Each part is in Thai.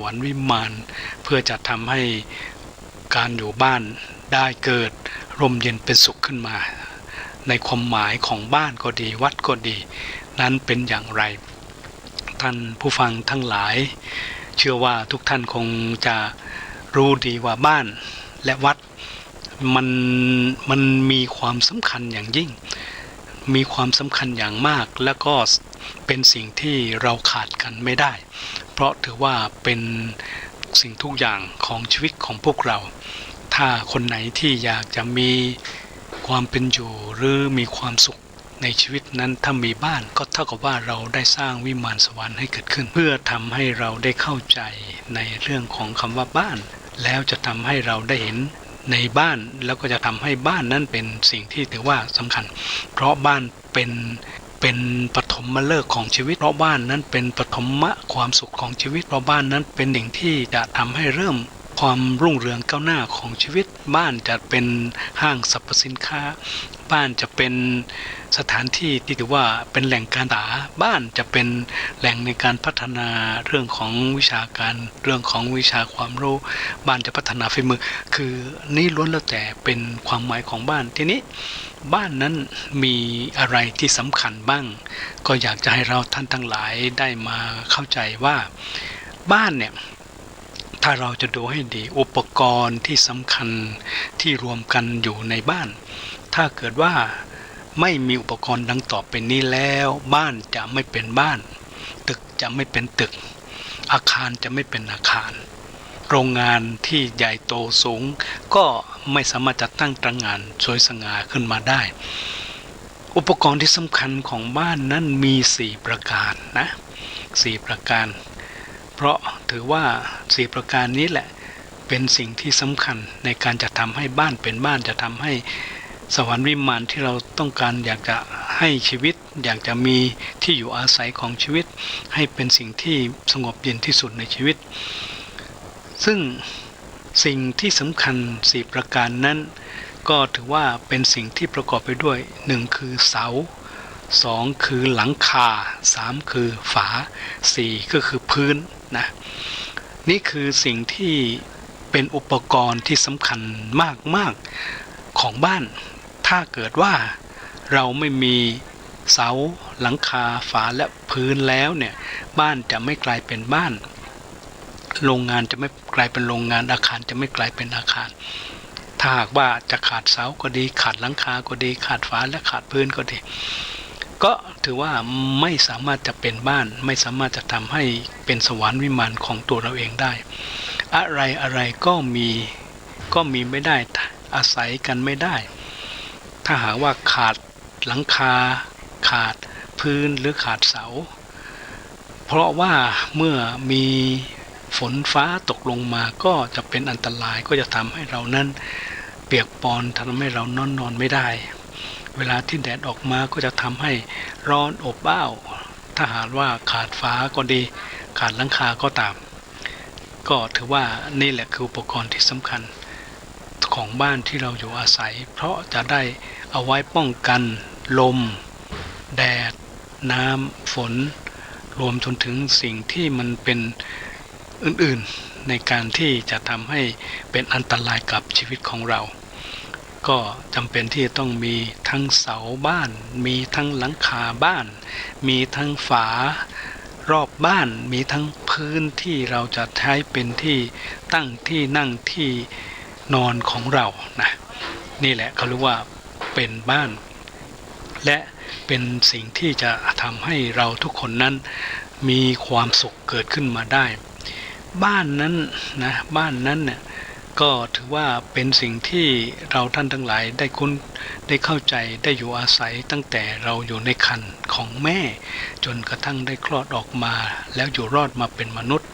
วรรค์วิมานเพื่อจะทำให้การอยู่บ้านได้เกิดร่มเย็นเป็นสุขขึ้นมาในความหมายของบ้านก็ดีวัดก็ดีนั้นเป็นอย่างไรท่านผู้ฟังทั้งหลายเชื่อว่าทุกท่านคงจะรู้ดีว่าบ้านและวัดมันมีความสำคัญอย่างยิ่งมีความสำคัญอย่างมากแล้วก็เป็นสิ่งที่เราขาดกันไม่ได้เพราะถือว่าเป็นสิ่งทุกอย่างของชีวิตของพวกเราถ้าคนไหนที่อยากจะมีความเป็นอยู่หรือมีความสุขในชีวิตนั้นถ้ามีบ้านก็เท่ากับว่าเราได้สร้างวิมานสวรรค์ให้เกิดขึ้นเพื่อทำให้เราได้เข้าใจในเรื่องของคำว่าบ้านแล้วจะทำให้เราได้เห็นในบ้านแล้วก็จะทำให้บ้านนั้นเป็นสิ่งที่ถือว่าสำคัญเพราะบ้านเป็นปฐมฤกษ์ของชีวิตเพราะบ้านนั้นเป็นปฐมความสุขของชีวิตเพราะบ้านนั้นเป็นสิ่งที่จะทำให้เริ่มความรุ่งเรืองก้าวหน้าของชีวิตบ้านจะเป็นห้างสรรพสินค้าบ้านจะเป็นสถานที่ที่ถือว่าเป็นแหล่งการศึกษาบ้านจะเป็นแหล่งในการพัฒนาเรื่องของวิชาการเรื่องของวิชาความรู้บ้านจะพัฒนาฝีมือคือนี่ล้วนแล้วแต่เป็นความหมายของบ้านทีนี้บ้านนั้นมีอะไรที่สำคัญบ้างก็อยากจะให้เราท่านทั้งหลายได้มาเข้าใจว่าบ้านเนี่ยถ้าเราจะดูให้ดีอุปกรณ์ที่สำคัญที่รวมกันอยู่ในบ้านถ้าเกิดว่าไม่มีอุปกรณ์ดังต่อไปนี้แล้วบ้านจะไม่เป็นบ้านตึกจะไม่เป็นตึกอาคารจะไม่เป็นอาคารโรงงานที่ใหญ่โตสูงก็ไม่สามารถจะตั้งตระหง่านสวยสง่าขึ้นมาได้อุปกรณ์ที่สำคัญของบ้านนั้นมี4ประการนะ4ประการเพราะถือว่า4ประการนี้แหละเป็นสิ่งที่สำคัญในการจะทำให้บ้านเป็นบ้านจะทำให้สวรรค์วิมานที่เราต้องการอยากจะให้ชีวิตอยากจะมีที่อยู่อาศัยของชีวิตให้เป็นสิ่งที่สงบเย็นที่สุดในชีวิตซึ่งสิ่งที่สำคัญ4ประการนั้นก็ถือว่าเป็นสิ่งที่ประกอบไปด้วย1คือเสา2คือหลังคา3คือฝา4ก็คือพื้นนะนี่คือสิ่งที่เป็นอุปกรณ์ที่สำคัญมากๆของบ้านถ้าเกิดว่าเราไม่มีเสาหลังคาฝาและพื้นแล้วเนี่ยบ้านจะไม่กลายเป็นบ้านโรงงานจะไม่กลายเป็นโรงงานอาคารจะไม่กลายเป็นอาคารถ้าหากว่าจะขาดเสาก็ดีขาดหลังคาก็ดีขาดฝาและขาดพื้นก็ดีก็ถือว่าไม่สามารถจะเป็นบ้านไม่สามารถจะทำให้เป็นสวรรค์วิมานของตัวเราเองได้อะไรก็มีไม่ได้อาศัยกันไม่ได้ถ้าหากว่าขาดหลังคาขาดพื้นหรือขาดเสาเพราะว่าเมื่อมีฝนฟ้าตกลงมาก็จะเป็นอันตรายก็จะทำให้เรานั้นเปียกปอนทำให้เรานอนไม่ได้เวลาที่แดดออกมาก็จะทำให้ร้อนอบอ้าวถ้าหากว่าขาดฟ้าก็ดีขาดหลังคาก็ตามก็ถือว่านี่แหละคืออุปกรณ์ที่สำคัญของบ้านที่เราอยู่อาศัยเพราะจะได้เอาไว้ป้องกันลมแดดน้ำฝนรวมจนถึงสิ่งที่มันเป็นอื่นๆในการที่จะทำให้เป็นอันตรายกับชีวิตของเราก็จำเป็นที่ต้องมีทั้งเสาบ้านมีทั้งหลังคาบ้านมีทั้งฝารอบบ้านมีทั้งพื้นที่เราจะใช้เป็นที่ตั้งที่นั่งที่นอนของเรานะนี่แหละเขาเรียกว่าเป็นบ้านและเป็นสิ่งที่จะทำให้เราทุกคนนั้นมีความสุขเกิดขึ้นมาได้บ้านนั้นนะบ้านนั้นเนี่ยก็ถือว่าเป็นสิ่งที่เราท่านทั้งหลายได้คุ้นได้เข้าใจได้อยู่อาศัยตั้งแต่เราอยู่ในครรภ์ของแม่จนกระทั่งได้คลอดออกมาแล้วอยู่รอดมาเป็นมนุษย์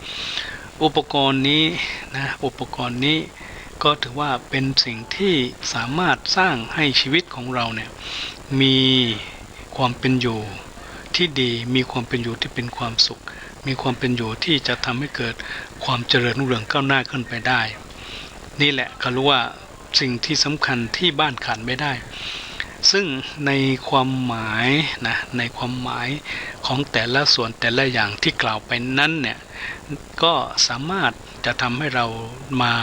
อุปกรณ์นี้นะอุปกรณ์นี้ก็ถือว่าเป็นสิ่งที่สามารถสร้างให้ชีวิตของเราเนี่ยมีความเป็นอยู่ที่ดีมีความเป็นอยู่ที่เป็นความสุขมีความเป็นอยู่ที่จะทำให้เกิดความเจริญรุ่งเรืองก้าวหน้าขึ้นไปได้นี่แหละเขารู้ว่าสิ่งที่สำคัญที่บ้านขาดไม่ได้ซึ่งในความหมายนะในความหมายของแต่ละส่วนแต่ละอย่างที่กล่าวไปนั้นเนี่ย ก็สามารถจะทำให้เรามา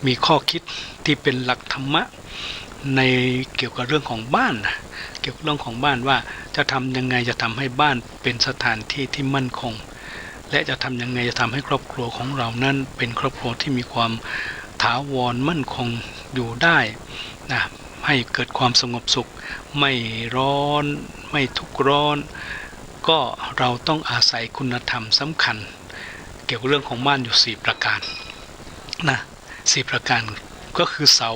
มีข้อคิดที่เป็นหลักธรรมะในเกี่ยวกับเรื่องของบ้านเกี่ยวกับเรื่องของบ้านว่าจะทำยังไงจะทำให้บ้านเป็นสถานที่ที่มั่นคงและจะทำยังไงจะทำให้ครอบครัวของเรานั้นเป็นครอบครัวที่มีความถาวรมั่นคงอยู่ได้นะให้เกิดความสงบสุขไม่ร้อนไม่ทุกข์ร้อนก็เราต้องอาศัยคุณธรรมสำคัญเกี่ยวกับเรื่องของบ้านอยู่4ประการนะ4ประการก็คือเสา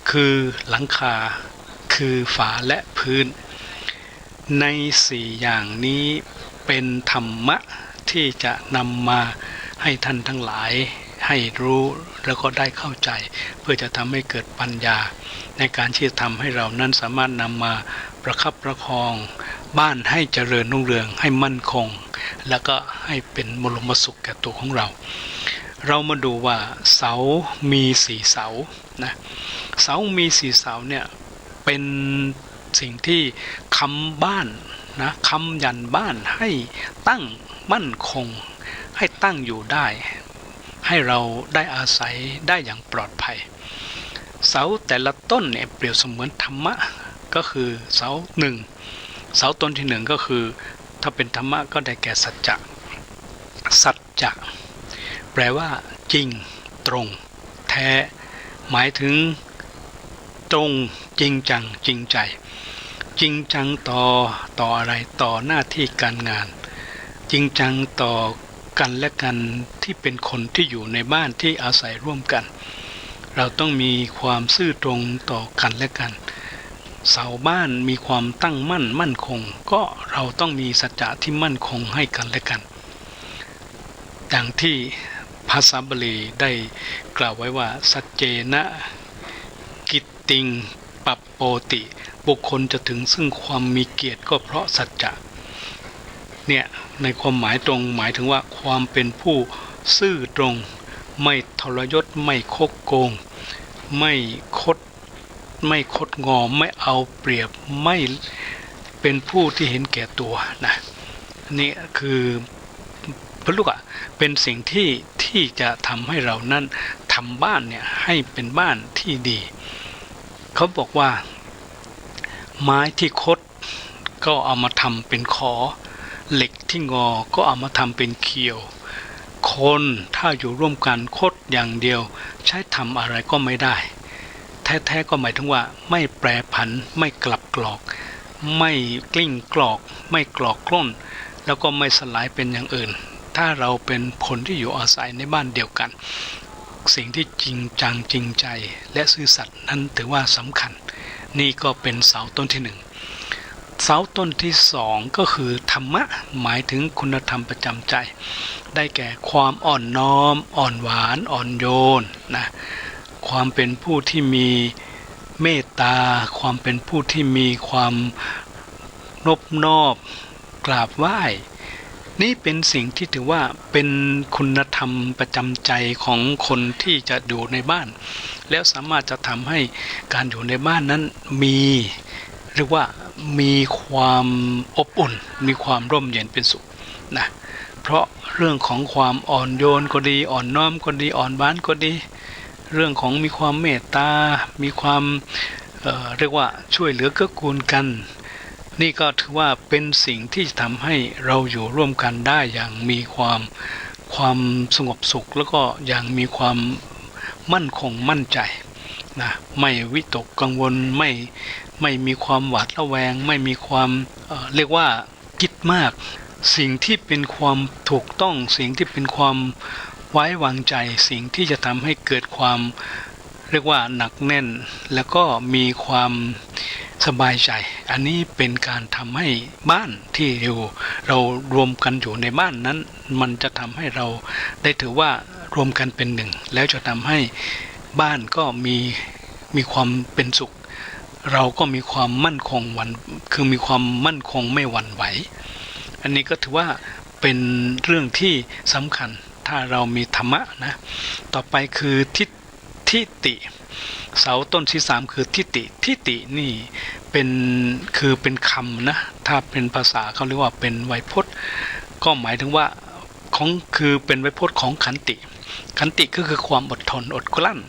คือหลังคาคือฝาและพื้นใน4อย่างนี้เป็นธรรมะที่จะนำมาให้ท่านทั้งหลายให้รู้แล้วก็ได้เข้าใจเพื่อจะทำให้เกิดปัญญาในการที่จะทำให้เรานั้นสามารถนำมาประคับประคองบ้านให้เจริญรุ่งเรืองให้มั่นคงแล้วก็ให้เป็นบรมสุขแก่ตัวของเราเรามาดูว่าเสามี4เสานะเสามี4เสาเนี่ยเป็นสิ่งที่ค้ำบ้านนะค้ำยันบ้านให้ตั้งมั่นคงให้ตั้งอยู่ได้ให้เราได้อาศัยได้อย่างปลอดภัยเสาแต่ละต้นเนี่ยเปรียบเสมือนธรรมะก็คือเสาหนึ่งเสาต้นที่1ก็คือถ้าเป็นธรรมะก็ได้แก่สัจจะสัจจะแปลว่าจริงตรงแท้หมายถึงตรงจริงจังจริงใจจริงจังต่ออะไรต่อหน้าที่การงานจริงจังต่อกันและกันที่เป็นคนที่อยู่ในบ้านที่อาศัยร่วมกันเราต้องมีความซื่อตรงต่อกันและกันเสาบ้านมีความตั้งมั่นคงก็เราต้องมีสัจจะที่มั่นคงให้กันและกันดังที่ภาษาบาลีได้กล่าวไว้ว่าสัจเจนะกิตติงปัปโปติบุคคลจะถึงซึ่งความมีเกียรติก็เพราะสัจจะเนี่ยในความหมายตรงหมายถึงว่าความเป็นผู้ซื่อตรงไม่ทรยศไม่คดโกงไม่คดงอไม่เอาเปรียบไม่เป็นผู้ที่เห็นแก่ตัวนะนี่คือพระลูกเป็นสิ่งที่จะทำให้เรานั้นทำบ้านเนี่ยให้เป็นบ้านที่ดีเขาบอกว่าไม้ที่คดก็เอามาทำเป็นขอเหล็กที่งอก็เอามาทำเป็นเขียวคนถ้าอยู่ร่วมกันคดอย่างเดียวใช้ทำอะไรก็ไม่ได้แท้ๆก็หมายถึงว่าไม่แปรผันไม่กลับกรอกไม่กลิ้งกรอกไม่กรอกกล้นแล้วก็ไม่สลายเป็นอย่างอื่นถ้าเราเป็นคนที่อยู่อาศัยในบ้านเดียวกันสิ่งที่จริงจังจริงใจและซื่อสัตย์นั้นถือว่าสำคัญนี่ก็เป็นเสาต้นที่1เสาต้นที่2ก็คือธรรมะหมายถึงคุณธรรมประจำใจได้แก่ความอ่อนน้อมอ่อนหวานอ่อนโยนนะความเป็นผู้ที่มีเมตตาความเป็นผู้ที่มีความนอบน้อมกราบไหว้นี่เป็นสิ่งที่ถือว่าเป็นคุณธรรมประจำใจของคนที่จะอยู่ในบ้านแล้วสามารถจะทำให้การอยู่ในบ้านนั้นมีเรียกว่ามีความอบอุ่นมีความร่มเย็นเป็นสุขนะเพราะเรื่องของความอ่อนโยนก็ดีอ่อนน้อมก็ดีอ่อนหวานก็ดีเรื่องของมีความเมตตามีความเรียกว่าช่วยเหลือเกื้อกูลกันนี่ก็ถือว่าเป็นสิ่งที่ทำให้เราอยู่ร่วมกันได้อย่างมีความสงบสุขแล้วก็อย่างมีความมั่นคงมั่นใจนะไม่วิตกกังวลไม่มีความหวาดระแวงไม่มีความเรียกว่าคิดมากสิ่งที่เป็นความถูกต้องสิ่งที่เป็นความไว้วางใจสิ่งที่จะทำให้เกิดความเรียกว่าหนักแน่นแล้วก็มีความสบายใจอันนี้เป็นการทำให้บ้านที่เรารวมกันอยู่ในบ้านนั้นมันจะทำให้เราได้ถือว่ารวมกันเป็นหนึ่งแล้วจะทำให้บ้านก็มีความเป็นสุขเราก็มีความมั่นคงคือมีความมั่นคงไม่หวั่นไหวอันนี้ก็ถือว่าเป็นเรื่องที่สำคัญถ้าเรามีธรรมะนะต่อไปคือทิฏฐิเสาต้นที่3คือทิฏฐินี่เป็นคำนะถ้าเป็นภาษาเขาเรียกว่าเป็นไวยพจน์ ก็หมายถึงว่าของคือเป็นไวยพจน์ของขันติขันติก็คือความอดทนอดกลั้น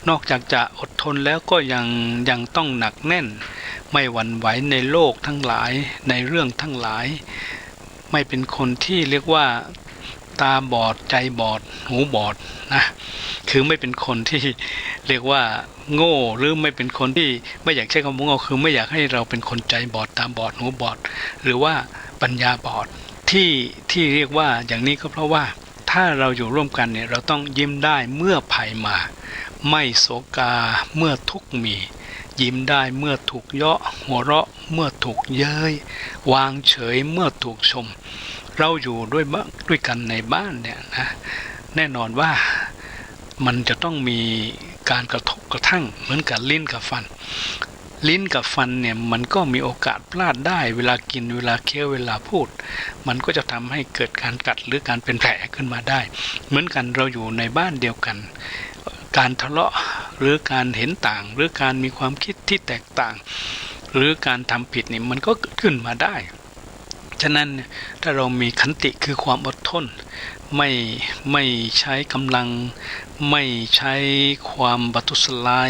นอกจากจะอดทนแล้วก็ยังต้องหนักแน่นไม่หวั่นไหวในโลกทั้งหลายในเรื่องทั้งหลายไม่เป็นคนที่เรียกว่าตาบอดใจบอดหูบอดนะคือไม่เป็นคนที่เรียกว่าโง่หรือไม่เป็นคนที่ไม่อยากใช้คำว่าโง่คือไม่อยากให้เราเป็นคนใจบอดตาบอดหูบอดหรือว่าปัญญาบอดที่เรียกว่าอย่างนี้ก็เพราะว่าถ้าเราอยู่ร่วมกันเนี่ยเราต้องยิ้มได้เมื่อภัยมาไม่โศกาเมื่อทุกข์มียิ้มได้เมื่อถูกเยาะหัวเราะเมื่อถูกเย้ยวางเฉยเมื่อถูกชมเราอยู่ด้วยกันในบ้านเนี่ยนะแน่นอนว่ามันจะต้องมีการกระทบกระทั่งเหมือนกับลิ้นกับฟันลิ้นกับฟันเนี่ยมันก็มีโอกาสพลาดได้เวลากินเวลาเคี้ยวเวลาพูดมันก็จะทำให้เกิดการกัดหรือการเป็นแผลขึ้นมาได้เหมือนกันเราอยู่ในบ้านเดียวกันการทะเลาะหรือการเห็นต่างหรือการมีความคิดที่แตกต่างหรือการทำผิดนี่มันก็เกิดขึ้นมาได้ฉะนั้นถ้าเรามีขันติคือความอดทนไม่ใช้กำลังไม่ใช้ความบัทุษร้าย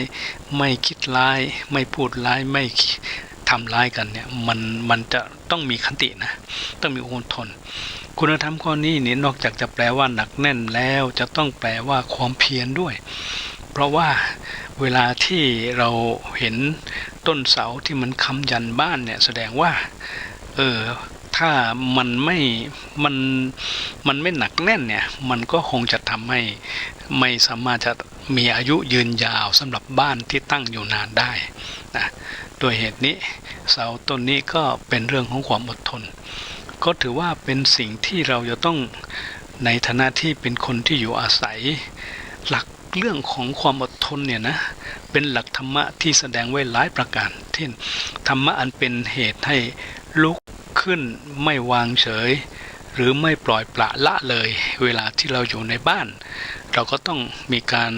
ไม่คิดร้ายไม่พูดร้ายไม่ทำร้ายกันเนี่ยมันจะต้องมีขันตินะต้องมีอดทนคุณธรรมข้อนี้นี่นอกจากจะแปลว่าหนักแน่นแล้วจะต้องแปลว่าความเพียรด้วยเพราะว่าเวลาที่เราเห็นต้นเสาที่มันค้ำยันบ้านเนี่ยแสดงว่าถ้ามันไม่หนักแน่นเนี่ยมันก็คงจะทำให้ไม่สามารถจะมีอายุยืนยาวสำหรับบ้านที่ตั้งอยู่นานได้นะโดยเหตุนี้เสาต้นนี้ก็เป็นเรื่องของความอดทนก็ถือว่าเป็นสิ่งที่เราจะต้องในฐานะที่เป็นคนที่อยู่อาศัยหลักเรื่องของความอดทนเนี่ยนะเป็นหลักธรรมะที่แสดงไว้หลายประการเช่นธรรมะอันเป็นเหตุให้ลุกขึ้นไม่วางเฉยหรือไม่ปล่อยปละละเลยเวลาที่เราอยู่ในบ้านเราก็ต้องมีการ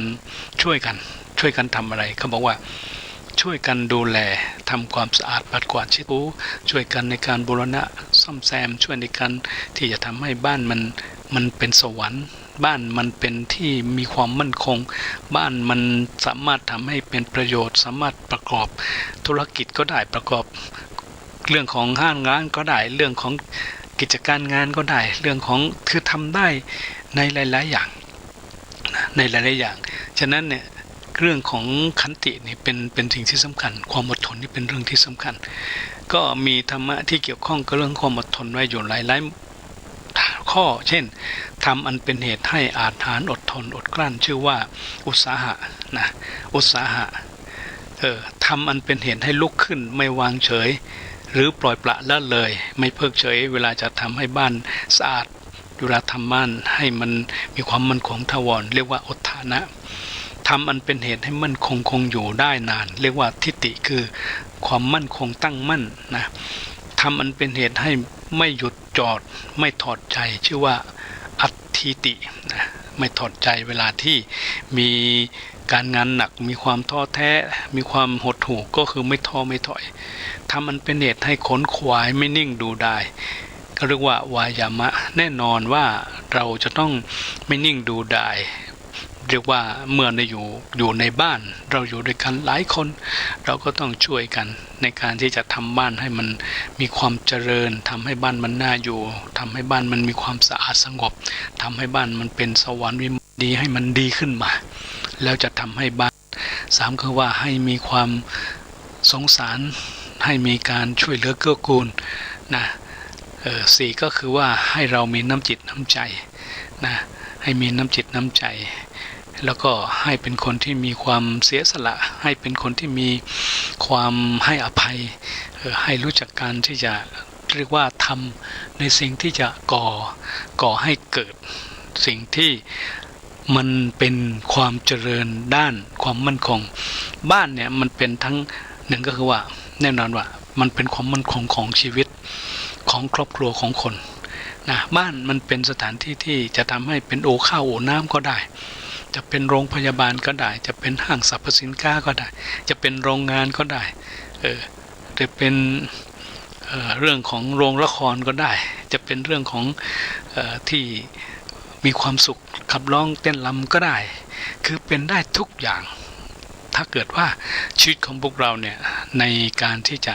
ช่วยกันทำอะไรเขาบอกว่าช่วยกันดูแลทำความสะอาดปัดกวาดเช็ดถูช่วยกันในการบูรณะซ่อมแซมช่วยในการที่จะทำให้บ้านมันเป็นสวรรค์บ้านมันเป็นที่มีความมั่นคงบ้านมันสามารถทำให้เป็นประโยชน์สามารถประกอบธุรกิจก็ได้ประกอบเรื่องของห้างร้านก็ได้เรื่องของกิจการงานก็ได้เรื่องของคือทำได้ในหลายๆอย่างในหลายๆอย่างฉะนั้นเนี่ยเรื่องของขันตินี่เป็นสิ่งที่สำคัญความอดทนนี่เป็นเรื่องที่สำคัญก็มีธรรมะที่เกี่ยวข้องกับเรื่องความอดทนไว้อยู่หลายข้อเช่นทำอันเป็นเหตุให้อาจหารอดทนอดกลั้นชื่อว่าอุตสาหะนะอุตสาหะทำอันเป็นเหตุให้ลุกขึ้นไม่วางเฉยหรือปล่อยปละละเลยไม่เพิกเฉยเวลาจะทำให้บ้านสะอาดเวลาทำบ้านให้มันมีความมั่นคงถาวรเรียกว่าอุทธานะทำอันเป็นเหตุให้มั่นคงอยู่ได้นานเรียกว่าทิฏฐิคือความมั่นคงตั้งมั่นนะทำอันเป็นเหตุให้ไม่หยุดจอดไม่ถอดใจชื่อว่าอัตถิตินะไม่ถอดใจเวลาที่มีการงานหนักมีความท้อแท้มีความหดหู่ก็คือไม่ท้อไม่ถอยทำอันเป็นเหตุให้ขนขวายไม่นิ่งดูได้ก็เรียกว่าวายามะแน่นอนว่าเราจะต้องไม่นิ่งดูได้เรียกว่าเมื่ออยู่ในบ้านเราอยู่ด้วยกันหลายคนเราก็ต้องช่วยกันในการที่จะทำบ้านให้มันมีความเจริญทำให้บ้านมันน่าอยู่ทำให้บ้านมันมีความสะอาดสงบทำให้บ้านมันเป็นสวรรค์วิมานดีให้มันดีขึ้นมาแล้วจะทำให้บ้านสามคือว่าให้มีความสงสารให้มีการช่วยเหลือเกื้อกูลนะสี่ก็คือว่าให้เรามีน้ำจิตน้ำใจนะให้มีน้ำจิตน้ำใจแล้วก็ให้เป็นคนที่มีความเสียสละให้เป็นคนที่มีความให้อภัยให้รู้จักการที่จะเรียกว่าทำในสิ่งที่จะก่อให้เกิดสิ่งที่มันเป็นความเจริญด้านความมั่นคงบ้านเนี่ยมันเป็นทั้งหนึ่งก็คือว่าแน่นอนว่ามันเป็นความมั่นคงของชีวิตของครอบครัวของคนนะบ้านมันเป็นสถานที่ที่จะทำให้เป็นโอข้าวโอน้ำก็ได้จะเป็นโรงพยาบาลก็ได้จะเป็นห้างสรรพสินค้าก็ได้จะเป็นโรงงานก็ได้จะเป็น เรื่องของโรงละครก็ได้จะเป็นเรื่องของที่มีความสุขขับร้องเต้นรำก็ได้คือเป็นได้ทุกอย่างถ้าเกิดว่าชีวิตของพวกเราเนี่ยในการที่จะ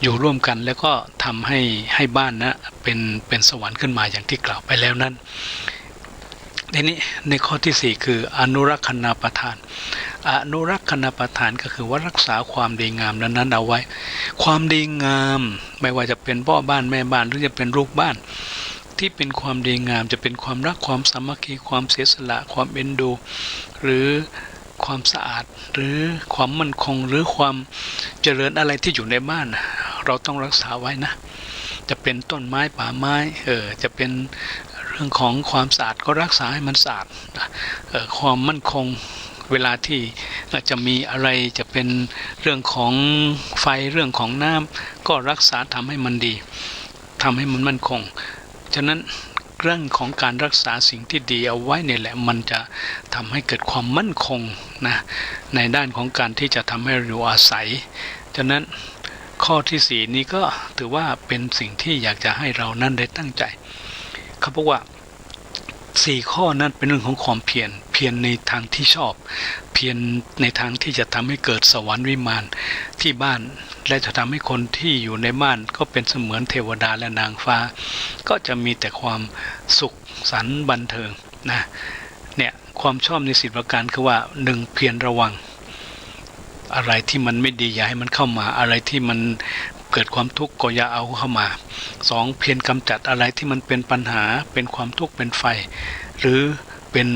อยู่ร่วมกันแล้วก็ทำให้บ้านนะเป็นสวรรค์ขึ้นมาอย่างที่กล่าวไปแล้วนั้นทีนี้ในข้อที่4คืออนุรักษณประทานอนุรักษณประทานก็คือว่ารักษาความดีงามนั้นเอาไว้ความดีงามไม่ว่าจะเป็นพ่อบ้านแม่บ้านหรือจะเป็นลูกบ้านที่เป็นความดีงามจะเป็นความรักความสามัคคีความเสียสละความเอ็นดูหรือความสะอาดหรือความมั่นคงหรือความเจริญอะไรที่อยู่ในบ้านเราต้องรักษาไว้นะจะเป็นต้นไม้ป่าไม้จะเป็นเรื่องของความสะอาดก็รักษาให้มันสะอาดความมั่นคงเวลาที่จะมีอะไรจะเป็นเรื่องของไฟเรื่องของน้ำก็รักษาทำให้มันดีทำให้มันมั่นคงฉะนั้นเรื่องของการรักษาสิ่งที่ดีเอาไว้เนี่ยแหละมันจะทำให้เกิดความมั่นคงนะในด้านของการที่จะทำให้เราอยู่อาศัยฉะนั้นข้อที่4นี้ก็ถือว่าเป็นสิ่งที่อยากจะให้เรานั้นได้ตั้งใจเขาบอกว่า4ข้อนั้นเป็นเรื่องของความเพียรในทางที่ชอบเพียรในทางที่จะทำให้เกิดสวรรค์วิมานที่บ้านและจะทำให้คนที่อยู่ในบ้านก็เป็นเสมือนเทวดาและนางฟ้าก็จะมีแต่ความสุขสันต์บันเทิงนะเนี่ยความชอบใน4ประการคือว่า1เพียรระวังอะไรที่มันไม่ดีอย่าให้มันเข้ามาอะไรที่มันเกิดความทุกข์ก็อย่าเอาเข้ามา2เพียรกำจัดอะไรที่มันเป็นปัญหาเป็นความทุกข์เป็นไฟหรือเป็น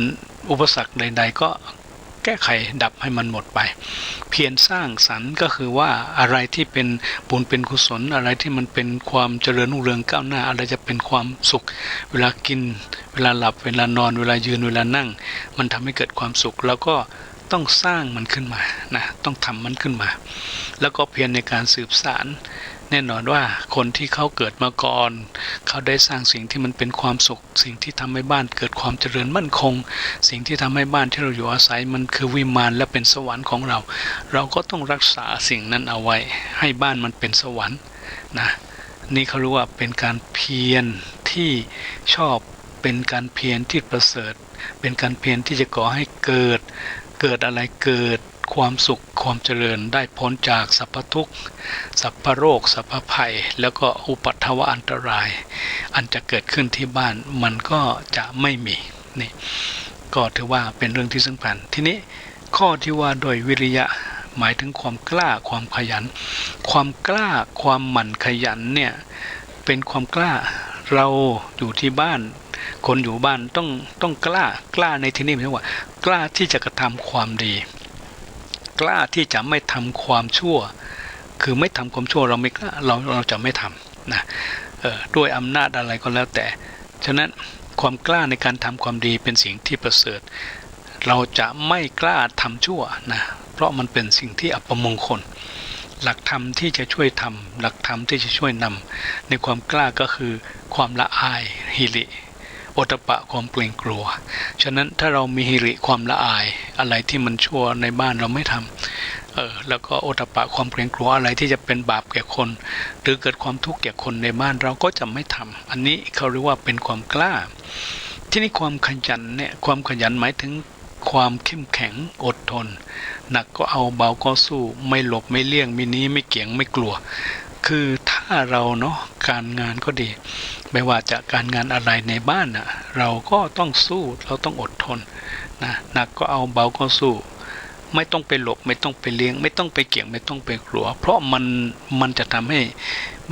อุปสรรคใดๆก็แก้ไขดับให้มันหมดไปเพียรสร้างสรรค์ก็คือว่าอะไรที่เป็นบุญเป็นกุศลอะไรที่มันเป็นความเจริญรุ่งเรืองก้าวหน้าอะไรจะเป็นความสุขเวลากินเวลาหลับเวลานอนเวลายืนเวลานั่งมันทำให้เกิดความสุขแล้วก็ต้องสร้างมันขึ้นมานะต้องทำมันขึ้นมาแล้วก็เพียรในการสืบสานแน่นอนว่าคนที่เขาเกิดมาก่อนเขาได้สร้างสิ่งที่มันเป็นความสุขสิ่งที่ทำให้บ้านเกิดความเจริญมั่นคงสิ่งที่ทำให้บ้านที่เราอยู่อาศัยมันคือวิมานและเป็นสวรรค์ของเราเราก็ต้องรักษาสิ่งนั้นเอาไว้ให้บ้านมันเป็นสวรรค์นะนี่เขาเรียกว่าเป็นการเพียรที่ชอบเป็นการเพียรที่ประเสริฐเป็นการเพียรที่จะก่อให้เกิดอะไรเกิดความสุขความเจริญได้พ้นจากสรรพทุกข์สรรพโรคสรรพภัยแล้วก็อุปัฏฐวอันตรายอันจะเกิดขึ้นที่บ้านมันก็จะไม่มีนี่ก็ถือว่าเป็นเรื่องที่สำคัญทีนี้ข้อที่ว่าโดยวิริยะหมายถึงความกล้าความขยันความกล้าความหมั่นขยันเนี่ยเป็นความกล้าเราอยู่ที่บ้านคนอยู่บ้านต้องกล้าในที่นี้หมายถึงว่ากล้าที่จะกระทำความดีกล้าที่จะไม่ทำความชั่วคือไม่ทำความชั่วเราไม่กล้าเราจะไม่ทำนะด้วยอำนาจอะไรก็แล้วแต่ฉะนั้นความกล้าในการทำความดีเป็นสิ่งที่ประเสริฐเราจะไม่กล้าทำชั่วนะเพราะมันเป็นสิ่งที่อัปมงคลหลักธรรมที่จะช่วยทำหลักธรรมที่จะช่วยนำในความกล้าก็คือความละอายหิริโอตปะความเกรงกลัวฉะนั้นถ้าเรามีหิริความละอายอะไรที่มันชั่วในบ้านเราไม่ทำแล้วก็โอตปะความเกรงกลัวอะไรที่จะเป็นบาปแก่คนหรือเกิดความทุกข์แก่คนในบ้านเราก็จะไม่ทำอันนี้เขาเรียกว่าเป็นความกล้าที่นี่ความขยันเนี่ยความขยันหมายถึงความเข้มแข็งอดทนหนักก็เอาเบาก็สู้ไม่หลบไม่เลี่ยงไม่หนีไม่เกี่ยงไม่กลัวคือถ้าเราเนาะการงานก็ดีไม่ว่าจะการงานอะไรในบ้านนะเราก็ต้องสู้เราต้องอดทนนะหนักก็เอาเบาก็สู้ไม่ต้องไปหลบไม่ต้องไปเลี่ยงไม่ต้องไปเกี่ยงไม่ต้องไปกลัวเพราะมันจะทำให้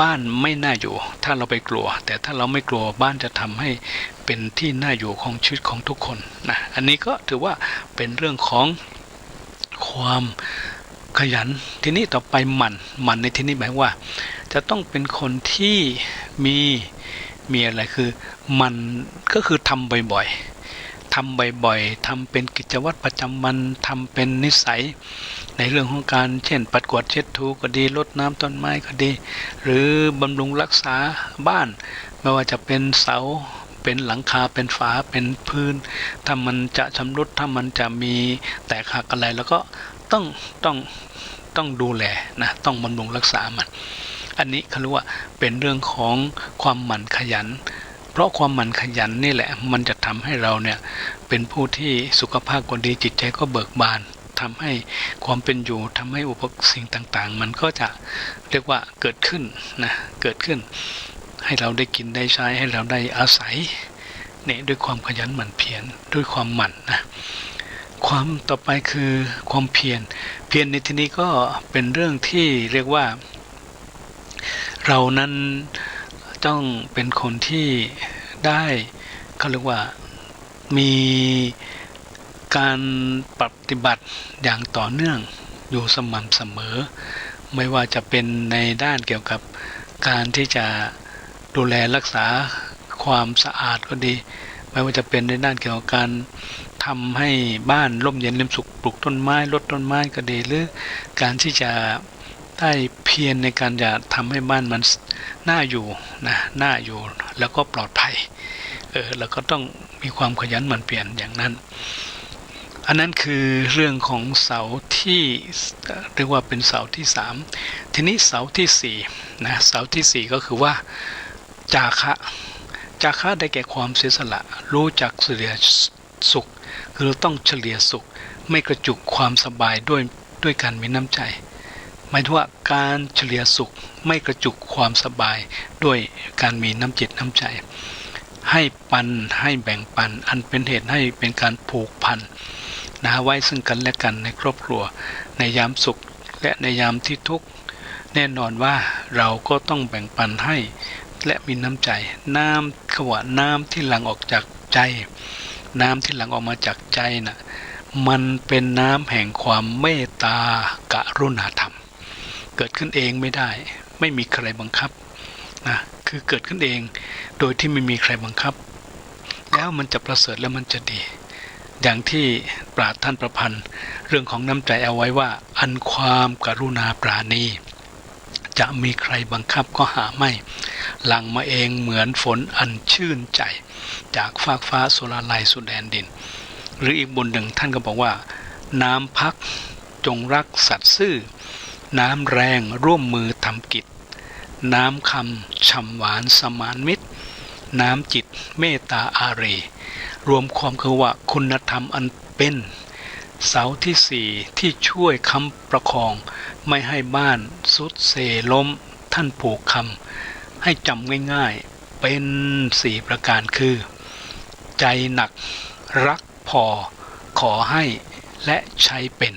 บ้านไม่น่าอยู่ถ้าเราไปกลัวแต่ถ้าเราไม่กลัวบ้านจะทำให้เป็นที่น่าอยู่ของชีวิตของทุกคนนะอันนี้ก็ถือว่าเป็นเรื่องของความขยันทีนี้ต่อไปหมั่นในที่นี้หมายว่าจะต้องเป็นคนที่มีอะไรคือมันก็คือทำบ่อยๆทำเป็นกิจวัตรประจำวันทำเป็นนิสัยในเรื่องของการเช่นปัดกวาดเช็ดถูก็ดีรดน้ำต้นไม้ก็ดีหรือบำรุงรักษาบ้านไม่ว่าจะเป็นเสาเป็นหลังคาเป็นฝาเป็นพื้นถ้ามันจะชำรุดถ้ามันจะมีแตกหักอะไรแล้วก็ต้องดูแลนะต้องบำรุงรักษามัน อันนี้เขาเรียกว่าเป็นเรื่องของความหมั่นขยันเพราะความหมั่นขยันนี่แหละมันจะทำให้เราเนี่ยเป็นผู้ที่สุขภาพก็ดีจิตใจก็เบิกบานทำให้ความเป็นอยู่ทำให้สิ่งต่างๆมันก็จะเรียกว่าเกิดขึ้นนะเกิดขึ้นให้เราได้กินได้ใช้ให้เราได้อาศัยเนี่ยด้วยความขยันหมั่นเพียรด้วยความหมั่นนะความต่อไปคือความเพียรในที่นี้ก็เป็นเรื่องที่เรียกว่าเรานั้นต้องเป็นคนที่ได้เขาเรียกว่ามีการปฏิบัติอย่างต่อเนื่องอยู่สม่ำเสมอไม่ว่าจะเป็นในด้านเกี่ยวกับการที่จะดูแลรักษาความสะอาดก็ดีไม่ว่าจะเป็นในด้านเกี่ยวกับการทำให้บ้านร่มเย็นเป็นสุขปลูกต้นไม้ลดต้นไม้ก็ดีหรือการที่จะได้เพียรในการจะทำให้บ้านมันน่าอยู่นะน่าอยู่แล้วก็ปลอดภัยแล้วก็ต้องมีความขยันหมั่นเพียรอย่างนั้นอันนั้นคือเรื่องของเสาที่เรียกว่าเป็นเสาที่3ทีนี้เสาที่4นะเสาที่4ก็คือว่าจาคะได้แก่ความเสียสละรู้จักเฉลี่ยสุขคือต้องเฉลี่ยสุขไม่กระจุกความสบายด้วยการมีน้ำใจหมายถึงว่าการเฉลี่ยสุขไม่กระจุกความสบายด้วยการมีน้ำจิตน้ำใจให้ปันให้แบ่งปันอันเป็นเหตุให้เป็นการผูกพันนะไว้ซึ่งกันและกันในครอบครัวในยามสุขและในยามที่ทุกข์แน่นอนว่าเราก็ต้องแบ่งปันให้และมีน้ำใจน้ำขวดน้ำที่หลั่งออกจากใจน้ำที่หลั่งออกมาจากใจน่ะมันเป็นน้ำแห่งความเมตตากรุณาธรรมเกิดขึ้นเองไม่ได้ไม่มีใครบังคับนะคือเกิดขึ้นเองโดยที่ไม่มีใครบังคับแล้วมันจะประเสริฐและมันจะดีอย่างที่ปราชญ์ท่านประพันธ์เรื่องของน้ำใจเอาไว้ว่าอันความกรุณาปราณีจะมีใครบังคับก็หาไม่หลั่งมาเองเหมือนฝนอันชื่นใจจากฟากฟ้าสุราลัยสู่แดนดินหรืออีกบทหนึ่งท่านก็บอกว่าน้ำพักจงรักสัตย์ซื่อน้ำแรงร่วมมือทำกิจน้ำคำฉ่ำหวานสมานมิตรน้ำจิตเมตตาอารีรวมความคือว่าคุณธรรมอันเป็นเสาที่4ที่ช่วยค้ำประคองไม่ให้บ้านสุดเซล้มท่านผูกคำให้จำง่ายๆเป็น4ประการคือใจหนักรักพอขอให้และใช้เป็น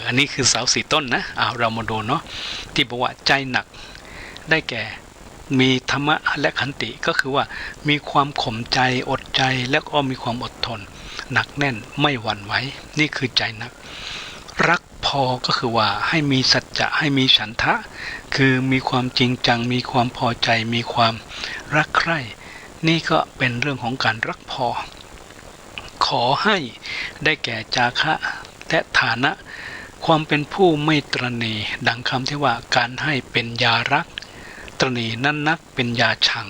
อันนี้คือเสา4ต้นนะเรามาดูเนาะที่บอกว่าใจหนักได้แก่มีธรรมะและขันติก็คือว่ามีความข่มใจอดใจและก็มีความอดทนหนักแน่นไม่หวั่นไหวนี่คือใจหนักรักพอก็คือว่าให้มีสัจจะให้มีฉันทะคือมีความจริงจังมีความพอใจมีความรักใคร่นี่ก็เป็นเรื่องของการรักพอขอให้ได้แก่จาคะและฐานะความเป็นผู้ไม่ตระหนี่ดังคำที่ว่าการให้เป็นยารักตระหนี่นั้นนักเป็นยาชัง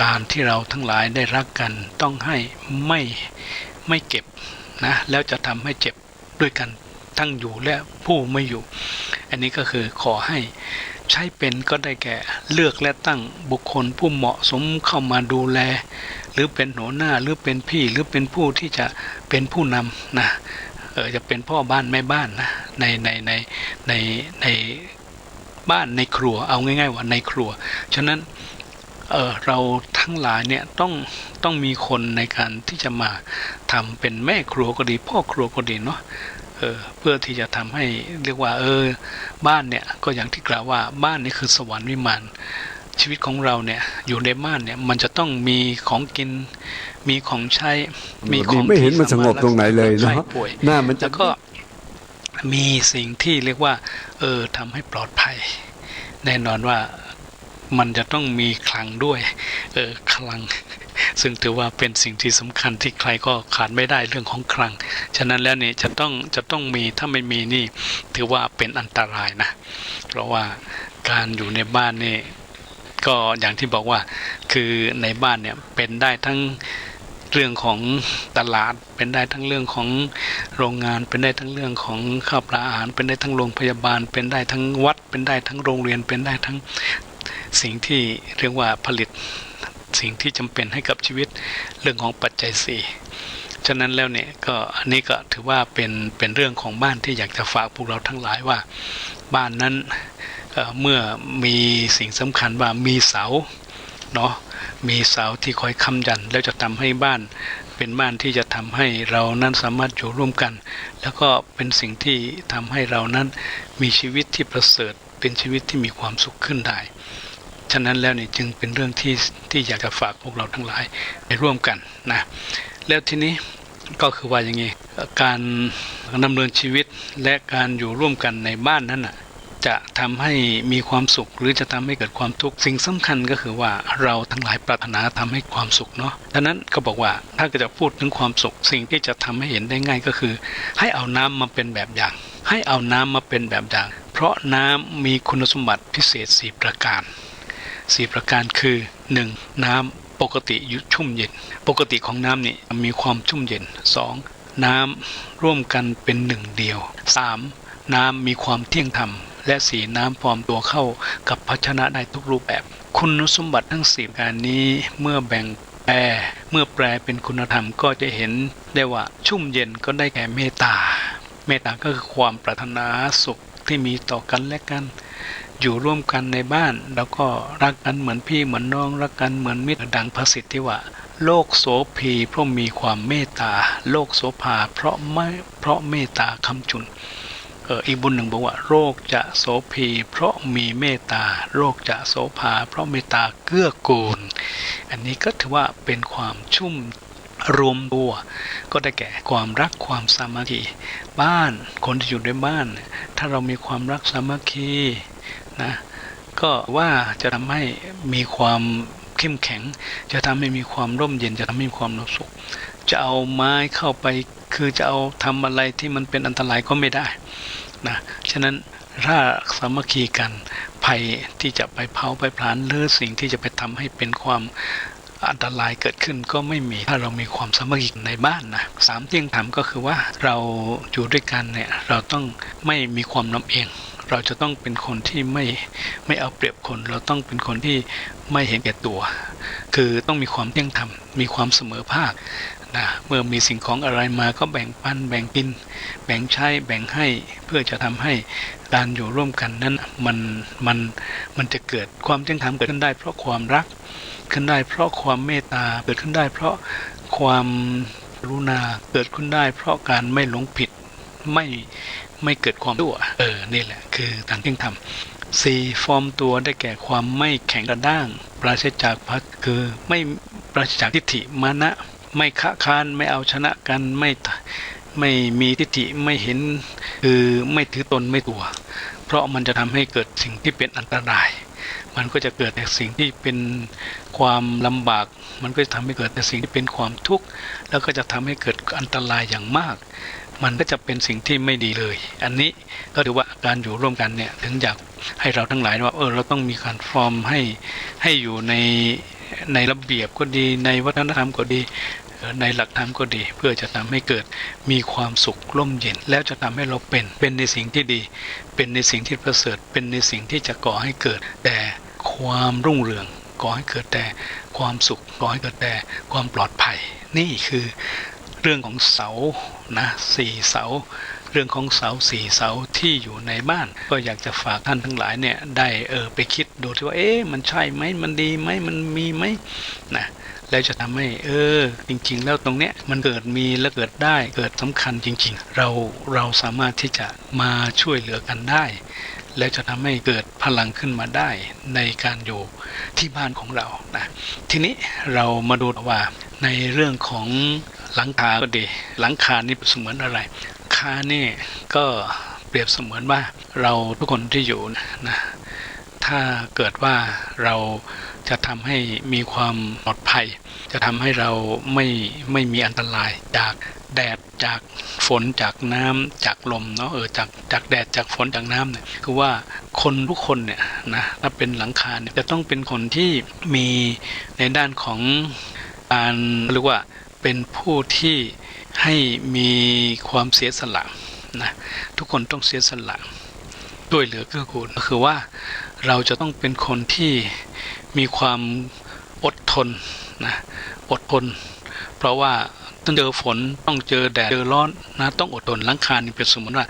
การที่เราทั้งหลายได้รักกันต้องให้ไม่เก็บนะแล้วจะทำให้เจ็บด้วยกันทั้งอยู่และผู้ไม่อยู่อันนี้ก็คือขอให้ใช้เป็นก็ได้แก่เลือกและตั้งบุคคลผู้เหมาะสมเข้ามาดูแลหรือเป็นหัวหน้าหรือเป็นพี่หรือเป็นผู้ที่จะเป็นผู้นำนะจะเป็นพ่อบ้านแม่บ้านนะในบ้านในครัวเอาง่ายๆว่าในครัวฉะนั้นเราทั้งหลายเนี่ยต้องมีคนในการที่จะมาทำเป็นแม่ครัวก็ดีพ่อครัวก็ดีเนาะเพื่อที่จะทำให้เรียกว่าบ้านเนี่ยก็อย่างที่กล่าวว่าบ้านนี่คือสวรรค์วิมานชีวิตของเราเนี่ยอยู่ในบ้านเนี่ยมันจะต้องมีของกินมีของใช้มีของไม่เห็นมันสงบตรงไหนเลยเนาะหน้ามันจะก็มีสิ่งที่เรียกว่าทำให้ปลอดภัยแน่นอนว่ามันจะต้องมีคลังด้วยคลังซึ่งถือว่าเป็นสิ่งที่สำคัญที่ใครก็ขาดไม่ได้เรื่องของคลังฉะนั้นแล้วนี่จะต้องมีถ้าไม่มีนี่ถือว่าเป็นอันตรายนะเพราะว่าการอยู่ในบ้านนี่ก็อย่างที่บอกว่าคือในบ้านเนี่ยเป็นได้ทั้ง เรื่องของตลาดเป็นได้ทั้งเรื่องของโรงงานเป็นได้ทั้งเรื่องของข้าวปลาอาหารเป็นได้ทั้งโรงพยาบาลเป็นได้ทั้งวัดเป็นได้ทั้งโรงเรียนเป็นได้ทั้งสิ่งที่เรียกว่าผลิตสิ่งที่จำเป็นให้กับชีวิตเรื่องของปัจจัยสี่ฉะนั้นแล้วเนี่ยก็อันนี้ก็ถือว่าเป็นเรื่องของบ้านที่อยากจะฝากพวกเราทั้งหลายว่าบ้านนั้นเมื่อมีสิ่งสำคัญว่ามีเสาเนาะมีเสาที่คอยค้ำยันแล้วจะทำให้บ้านเป็นบ้านที่จะทำให้เรานั้นสามารถอยู่ร่วมกันแล้วก็เป็นสิ่งที่ทำให้เรานั้นมีชีวิตที่ประเสริฐเป็นชีวิตที่มีความสุขขึ้นได้ฉะนั้นแล้วนี่จึงเป็นเรื่องที่อยากจะฝากพวกเราทั้งหลายไปร่วมกันนะแล้วทีนี้ก็คือว่าอย่างนี้การดำเนินชีวิตและการอยู่ร่วมกันในบ้านนั้นน่ะจะทำให้มีความสุขหรือจะทำให้เกิดความทุกข์สิ่งสำคัญก็คือว่าเราทั้งหลายปรารถนาทำให้ความสุขเนาะดังนั้นก็บอกว่าถ้าจะพูดถึงความสุขสิ่งที่จะทำให้เห็นได้ง่ายก็คือให้เอาน้ำมาเป็นแบบอย่างให้เอาน้ำมาเป็นแบบอย่างเพราะน้ำมีคุณสมบัติพิเศษ4ประการคือ 1. น้ำปกติชุ่มเย็นปกติของน้ำนี่มีความชุ่มเย็น 2. น้ำร่วมกันเป็นหนึ่งเดียว 3. น้ำมีความเที่ยงธรรมและ 4. น้ำพร้อมตัวเข้ากับภาชนะได้ทุกรูปแบบคุณสมบัติทั้ง4ประการนี้เมื่อแปลเป็นคุณธรรมก็จะเห็นได้ว่าชุ่มเย็นก็ได้แก่เมตตาก็คือความปรารถนาสุขที่มีต่อกันและกันอยู่ร่วมกันในบ้านแล้วก็รักกันเหมือนพี่เหมือนน้องรักกันเหมือนมิตรดังพระสิทธิ์ที่ว่าโลกโสภีเพราะมีความเมตตาโลกโสภาเพราะเมตตาคำจุนอีกบุญหนึ่งบอกว่าโรคจะโสภีเพราะมีเมตตาโรคจะโสภาเพราะเมตตาเกื้อกูลอันนี้ก็ถือว่าเป็นความชุ่มรวมตัวก็ได้แก่ความรักความสามัคคีบ้านคนที่อยู่ในบ้านถ้าเรามีความรักสามัคคีนะก็ว่าจะทำให้มีความเข้มแข็งจะทำให้มีความร่มเย็นจะทำให้มีความสุขจะเอาไม้เข้าไปคือจะเอาทำอะไรที่มันเป็นอันตรายก็ไม่ได้นะฉะนั้นถ้าสามัคคีกันภัยที่จะไปเผาไปพลานหรือสิ่งที่จะไปทำให้เป็นความอันตรายเกิดขึ้นก็ไม่มีถ้าเรามีความสามัคคีในบ้านนะ3เที่ยงธรรมก็คือว่าเราอยู่ด้วยกันเนี่ยเราต้องไม่มีความลำเอียงเราจะต้องเป็นคนที่ไม่เอาเปรียบคนเราต้องเป็นคนที่ไม่เห็นแก่ตัวคือต้องมีความเที่ยงธรรมมีความเสมอภาคนะเมื่อมีสิ่งของอะไรมาก็แบ่งปันแบ่งกินแบ่งใช้แบ่งให้เพื่อจะทำให้การอยู่ร่วมกันนั้นมันจะเกิดความเที่ยงธรรมเกิดขึ้นได้เพราะความรักขึ้นได้เพราะความเมตตาเกิดขึ้นได้เพราะความกรุณาเกิดขึ้นได้เพราะการไม่หลงผิดไม่เกิดความชั่วนี่แหละคือการเที่ยงธรรม4ฟอร์มตัวได้แก่ความไม่แข็งกระด้างปราศจากภัยคือไม่ปราศจากทิฏฐิมานะไม่ค้าค้านไม่เอาชนะกันไม่มีทิฏฐิไม่เห็นคือไม่ถือตนไม่ตัวเพราะมันจะทำให้เกิดสิ่งที่เป็นอันตรายมันก็จะเกิดแต่สิ่งที่เป็นความลำบากมันก็จะทำให้เกิดแต่สิ่งที่เป็นความทุกข์แล้วก็จะทำให้เกิดอันตรายอย่างมากมันก็จะเป็นสิ่งที่ไม่ดีเลยอันนี้ก็ถือว่าการอยู่ร่วมกันเนี่ยถึงอยากให้เราทั้งหลายว่าเราต้องมีการฟอร์มให้อยู่ในระเบียบก็ดีในวัฒนธรรมก็ดีในหลักธรรมก็ดีเพื่อจะทำให้เกิดมีความสุขร่มเย็นแล้วจะทำให้เราเป็นในสิ่งที่ดีเป็นในสิ่งที่ประเสริฐเป็นในสิ่งที่จะก่อให้เกิดแต่ความรุ่งเรืองก่อให้เกิดแต่ความสุขก่อให้เกิดแต่ความปลอดภัยนี่คือเรื่องของเสานะ4เสาเรื่องของเสา4เสาที่อยู่ในบ้านก็อยากจะฝากท่านทั้งหลายเนี่ยได้ไปคิดดูที่ว่ามันใช่ไหมมันดีไหมมันมีไหมนะแล้วจะทำให้จริงๆแล้วตรงเนี้ยมันเกิดมีและเกิดได้เกิดสำคัญจริงๆเราสามารถที่จะมาช่วยเหลือกันได้แล้วจะทำให้เกิดพลังขึ้นมาได้ในการอยู่ที่บ้านของเรานะทีนี้เรามาดูว่าในเรื่องของหลังคาก็ดีหลังคานี่เปรียบเสมือนอะไรคานี่ก็เปรียบเสมือนว่าเราทุกคนที่อยู่นะถ้าเกิดว่าเราจะทำให้มีความปลอดภัยจะทำให้เราไม่มีอันตรายจากแดดจากฝนจากน้ำจากลมเนาะจากแดดจากฝนจากน้ำเนี่ยคือว่าคนทุกคนเนี่ยนะถ้าเป็นหลังคาเนี่ยจะต้องเป็นคนที่มีในด้านของการเรียกว่า เป็นผู้ที่ให้มีความเสียสละนะทุกคนต้องเสียสละด้วยเหลือเกื้อกูลก็คือว่าเราจะต้องเป็นคนที่มีความอดทนนะอดทนเพราะว่าต้องเจอฝนต้องเจอแดดเจอร้อนนะต้องอดทนหลังคานี่เป็นสมมติว่า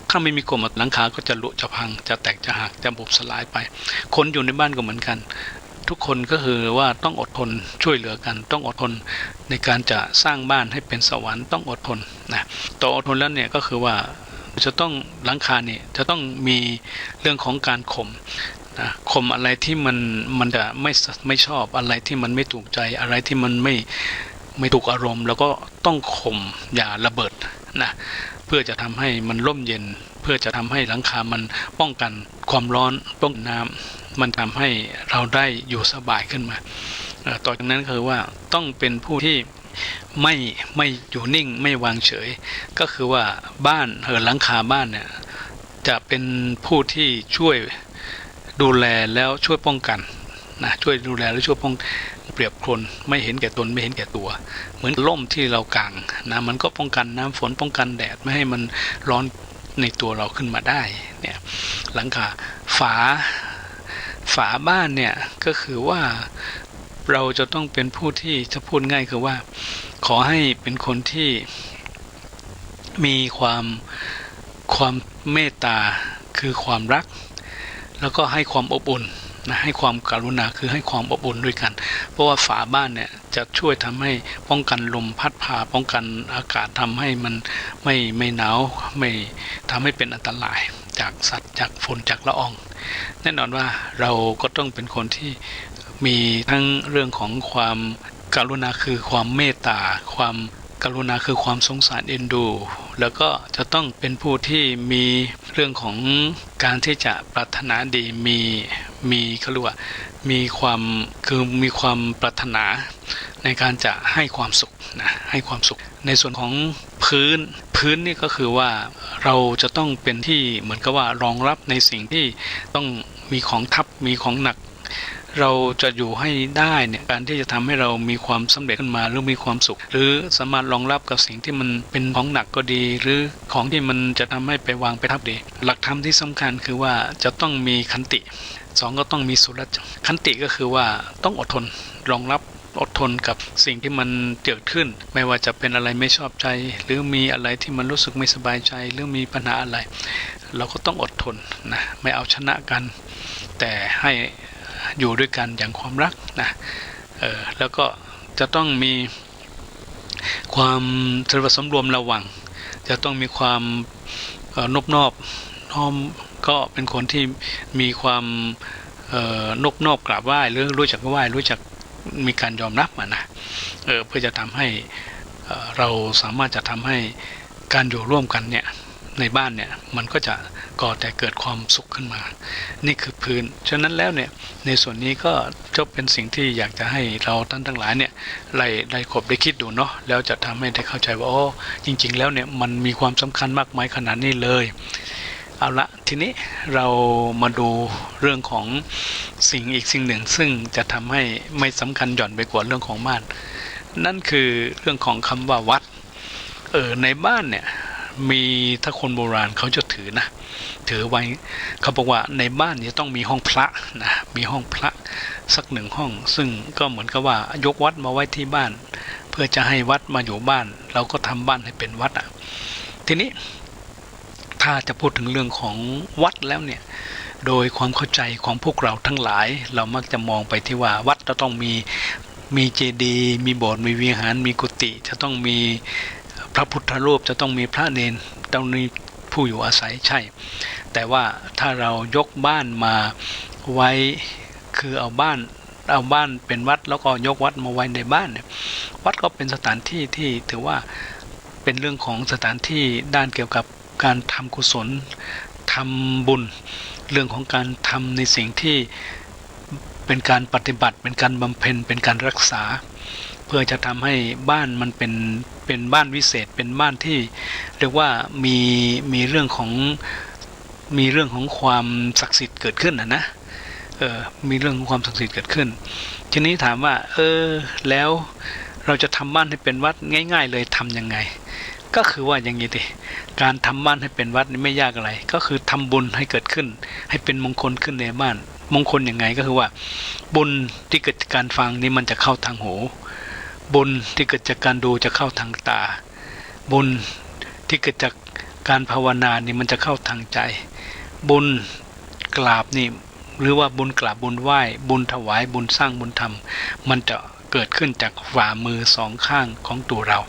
ถ้าไม่มีกลมหลังคาก็จะหลุจะพังจะแตกจะหักจะบุบสลายไปคนอยู่ในบ้านก็เหมือนกันทุกคนก็คือว่าต้องอดทนช่วยเหลือกันต้องอดทนในการจะสร้างบ้านให้เป็นสวรรค์ต้องอดทนนะต่ออดทนแล้วเนี่ยก็คือว่าจะต้องหลังคาเนี่ยจะต้องมีเรื่องของการข่มนะข่มอะไรที่มันจะไม่ชอบอะไรที่มันไม่ถูกใจอะไรที่มันไม่ถูกอารมณ์แล้วก็ต้องข่มอย่าระเบิดนะเพื่อจะทำให้มันร่มเย็นเพื่อจะทำให้หลังคามันป้องกันความร้อนป้องกันน้ำมันทำให้เราได้อยู่สบายขึ้นมาต่อจากนั้นคือว่าต้องเป็นผู้ที่ไม่อยู่นิ่งไม่วางเฉยก็คือว่าบ้านหลังคาบ้านเนี่ยจะเป็นผู้ที่ช่วยดูแลแล้วช่วยป้องกันนะช่วยดูแลแล้วช่วยป้องเปรียบคนไม่เห็นแก่ตนไม่เห็นแก่ตัวเหมือนร่มที่เรากางนะมันก็ป้องกันน้ำฝนป้องกันแดดไม่ให้มันร้อนในตัวเราขึ้นมาได้เนี่ยหลังคาฝาบ้านเนี่ยก็คือว่าเราจะต้องเป็นผู้ที่จะพูดง่ายคือว่าขอให้เป็นคนที่มีความเมตตาคือความรักแล้วก็ให้ความอบอุ่นนะให้ความกรุณาคือให้ความอบอุ่นด้วยกันเพราะว่าฝาบ้านเนี่ยจะช่วยทำให้ป้องกันลมพัดพาป้องกันอากาศทำให้มันไม่หนาวไม่ทำให้เป็นอันตรายจากสัตว์จากฝนจากละอองแน่นอนว่าเราก็ต้องเป็นคนที่มีทั้งเรื่องของความกรุณาคือความเมตตาความกรุณาคือความสงสารเอ็นดูแล้วก็จะต้องเป็นผู้ที่มีเรื่องของการที่จะปรารถนาดีมีเขาเรียกว่ามีความปรารถนาในการจะให้ความสุขนะให้ความสุขในส่วนของพื้นนี่ก็คือว่าเราจะต้องเป็นที่เหมือนกับว่ารองรับในสิ่งที่ต้องมีของทับมีของหนักเราจะอยู่ให้ได้เนี่ยการที่จะทำให้เรามีความสำเร็จขึ้นมาหรือมีความสุขหรือสามารถรองรับกับสิ่งที่มันเป็นของหนักก็ดีหรือของที่มันจะทำให้ไปวางไปทับดีหลักธรรมที่สำคัญคือว่าจะต้องมีขันติสองก็ต้องมีสุรจขันติก็คือว่าต้องอดทนรองรับอดทนกับสิ่งที่มันเกิดขึ้นไม่ว่าจะเป็นอะไรไม่ชอบใจหรือมีอะไรที่มันรู้สึกไม่สบายใจหรือมีปัญหาอะไรเราก็ต้องอดทนนะไม่เอาชนะกันแต่ให้อยู่ด้วยกันอย่างความรักนะแล้วก็จะต้องมีความสำรวมระวังจะต้องมีความนอบน้อมก็เป็นคนที่มีความนอบน้อมกราบไหว้หรือรู้จักไหว้รู้จักมีการยอมรับนะเพื่อจะทำให้เราสามารถจะทำให้การอยู่ร่วมกันเนี่ยในบ้านเนี่ยมันก็จะก่อแต่เกิดความสุขขึ้นมานี่คือพื้นฉะนั้นแล้วเนี่ยในส่วนนี้ก็จะเป็นสิ่งที่อยากจะให้เราท่านทั้งหลายเนี่ยได้คบได้คิดดูเนาะแล้วจะทำให้ได้เข้าใจว่าอ๋อจริงๆแล้วเนี่ยมันมีความสำคัญมากมายขนาดนี้เลยเอาละทีนี้เรามาดูเรื่องของอีกสิ่งหนึ่งซึ่งจะทำให้ไม่สำคัญหย่อนไปกว่าเรื่องของบ้านนั่นคือเรื่องของคำว่าวัดในบ้านเนี่ยมีถ้าคนโบราณเขาจะถือไว้เขาบอกว่าในบ้านนี้ต้องมีห้องพระนะมีห้องพระสักหนึ่งห้องซึ่งก็เหมือนกับว่ายกวัดมาไว้ที่บ้านเพื่อจะให้วัดมาอยู่บ้านเราก็ทำบ้านให้เป็นวัดทีนี้ถ้าจะพูดถึงเรื่องของวัดแล้วเนี่ยโดยความเข้าใจของพวกเราทั้งหลายเรามักจะมองไปที่ว่าวัดจะต้องมีเจดีย์มีโบสถ์มีวิหารมีกุฏิจะต้องมีพระพุทธรูปจะต้องมีพระเนรต้องมีผู้อยู่อาศัยใช่แต่ว่าถ้าเรายกบ้านมาไว้คือเอาบ้านเป็นวัดแล้วก็ยกวัดมาไว้ในบ้านเนี่ยวัดก็เป็นสถานที่ที่ถือว่าเป็นเรื่องของสถานที่ด้านเกี่ยวกับการทำกุศลทำบุญเรื่องของการทำในสิ่งที่เป็นการปฏิบัติเป็นการบำเพ็ญเป็นการรักษาเพื่อจะทำให้บ้านมันเป็นบ้านวิเศษเป็นบ้านที่เรียกว่ามีเรื่องของความศักดิ์สิทธิ์เกิดขึ้นนะมีเรื่องของความศักดิ์สิทธิ์เกิดขึ้นทีนี้ถามว่าแล้ว เราจะทำบ้านให้เป็นวัดง่ายๆเลยทำยังไงก็คือว่าอย่างนี้ดิการทำบ้านให้เป็นวัดนี่ไม่ยากอะไรก็คือทำบุญให้เกิดขึ้นให้เป็นมงคลขึ้นในบ้านมงคลยังไงก็คือว่าบุญที่เกิดจากการฟังนี่มันจะเข้าทางหูบุญที่เกิดจากการดูจะเข้าทางตาบุญที่เกิดจากการภาวนานี่มันจะเข้าทางใจบุญกราบนี่หรือว่าบุญกราบบุญไหว้บุญถวายบุญสร้างบุญทำมันจะเกิดขึ้นจากฝ่ามือสองข้างของตัวเรา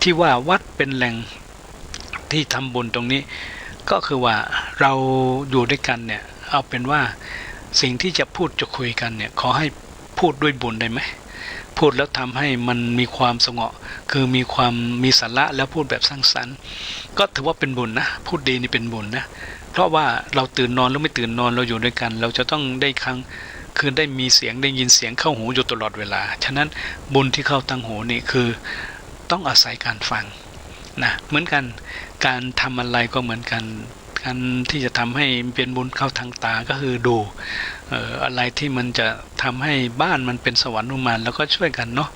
ที่ว่าวัดเป็นแหล่งที่ทำบุญตรงนี้ก็คือว่าเราอยู่ด้วยกันเนี่ยเอาเป็นว่าสิ่งที่จะพูดจะคุยกันเนี่ยขอให้พูดด้วยบุญได้ไหมพูดแล้วทำให้มันมีความสงบคือมีความมีสาระแล้วพูดแบบสร้างสรรค์ก็ถือว่าเป็นบุญนะพูดดีนี่เป็นบุญนะเพราะว่าเราตื่นนอนหรือไม่ตื่นนอนเราอยู่ด้วยกันเราจะต้องได้คือได้มีเสียงได้ยินเสียงเข้าหูอยู่ตลอดเวลาฉะนั้นบุญที่เข้าทางหูนี่คือต้องอาศัยการฟังนะเหมือนกันการทำอะไรก็เหมือนกันการที่จะทำให้เป็นบุญเข้าทางตาก็คือดูอะไรที่มันจะทำให้บ้านมันเป็นสวรรค์อุมานแล้วก็ช่วยกันเนาะ